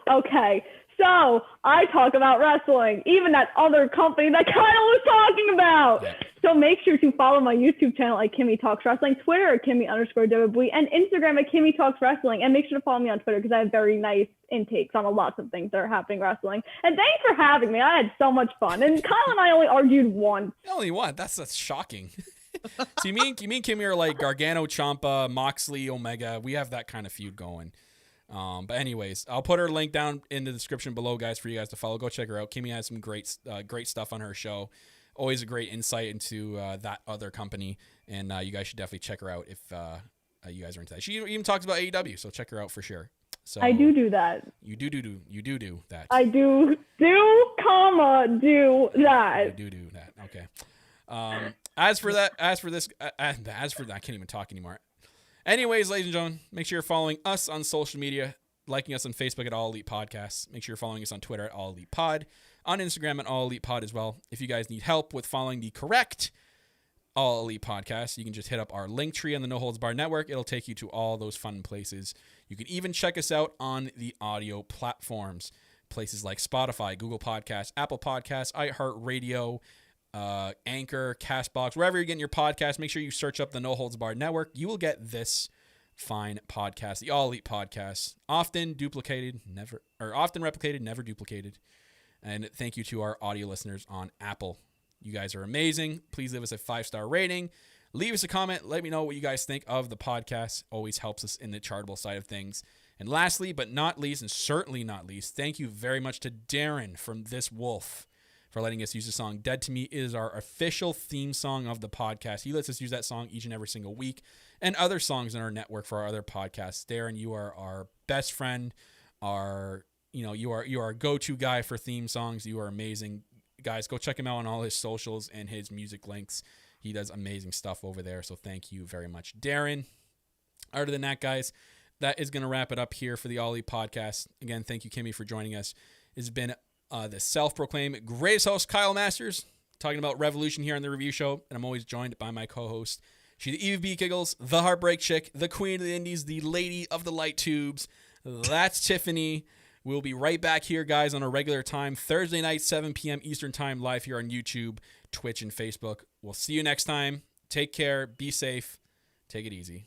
C: okay. So I talk about wrestling, even that other company that Kyle was talking about.
B: Yeah.
C: So make sure to follow my YouTube channel at Kimmy Talks Wrestling, Twitter at Kimmy_WWE, and Instagram at Kimmy Talks Wrestling. And make sure to follow me on Twitter because I have very nice intakes on lots of things that are happening wrestling. And thanks for having me. I had so much fun. And Kyle and I only argued once.
B: Only one? That's shocking. So you mean Kimmy are like Gargano, Ciampa, Moxley, Omega. We have that kind of feud going. But anyways, I'll put her link down in the description below, guys, for you guys to follow. Go check her out. Kimmy has some great stuff on her show. Always a great insight into that other company, and you guys should definitely check her out if you guys are into that. She even talks about AEW, so check her out for sure. So
C: I do that.
B: You do that.
C: I do that.
B: You do that. Okay. As for that, I can't even talk anymore. Anyways, ladies and gentlemen, make sure you're following us on social media, liking us on Facebook at All Elite Podcasts. Make sure you're following us on Twitter at All Elite Pod, on Instagram at All Elite Pod as well. If you guys need help with following the correct All Elite Podcast, you can just hit up our link tree on the No Holds Barred Network. It'll take you to all those fun places. You can even check us out on the audio platforms, places like Spotify, Google Podcasts, Apple Podcasts, iHeartRadio, Anchor, Castbox, wherever you're getting your podcast. Make sure you search up the No Holds Barred Network. You will get this fine podcast, the All Elite Podcast, often replicated, never duplicated. And thank you to our audio listeners on Apple. You guys are amazing. Please leave us a 5-star rating. Leave us a comment. Let me know what you guys think of the podcast. Always helps us in the chartable side of things. And lastly, but not least, and certainly not least, thank you very much to Darren from This Wolf for letting us use the song Dead to Me. It is our official theme song of the podcast. He lets us use that song each and every single week, and other songs in our network for our other podcasts. Darren, you are our best friend. You are our go-to guy for theme songs. You are amazing. Guys, go check him out on all his socials and his music links. He does amazing stuff over there, so thank you very much, Darren. Other than that, guys, that is going to wrap it up here for the All Elite Podcast. Again, thank you, Kimmy, for joining us. It's been the self-proclaimed greatest host, Kyle Masters, talking about Revolution here on the review show, and I'm always joined by my co-host. She's the EVB Giggles, the Heartbreak Chick, the Queen of the Indies, the Lady of the Light Tubes. That's Tiffany. We'll be right back here, guys, on a regular time, Thursday night, 7 p.m. Eastern Time, live here on YouTube, Twitch, and Facebook. We'll see you next time. Take care. Be safe. Take it easy.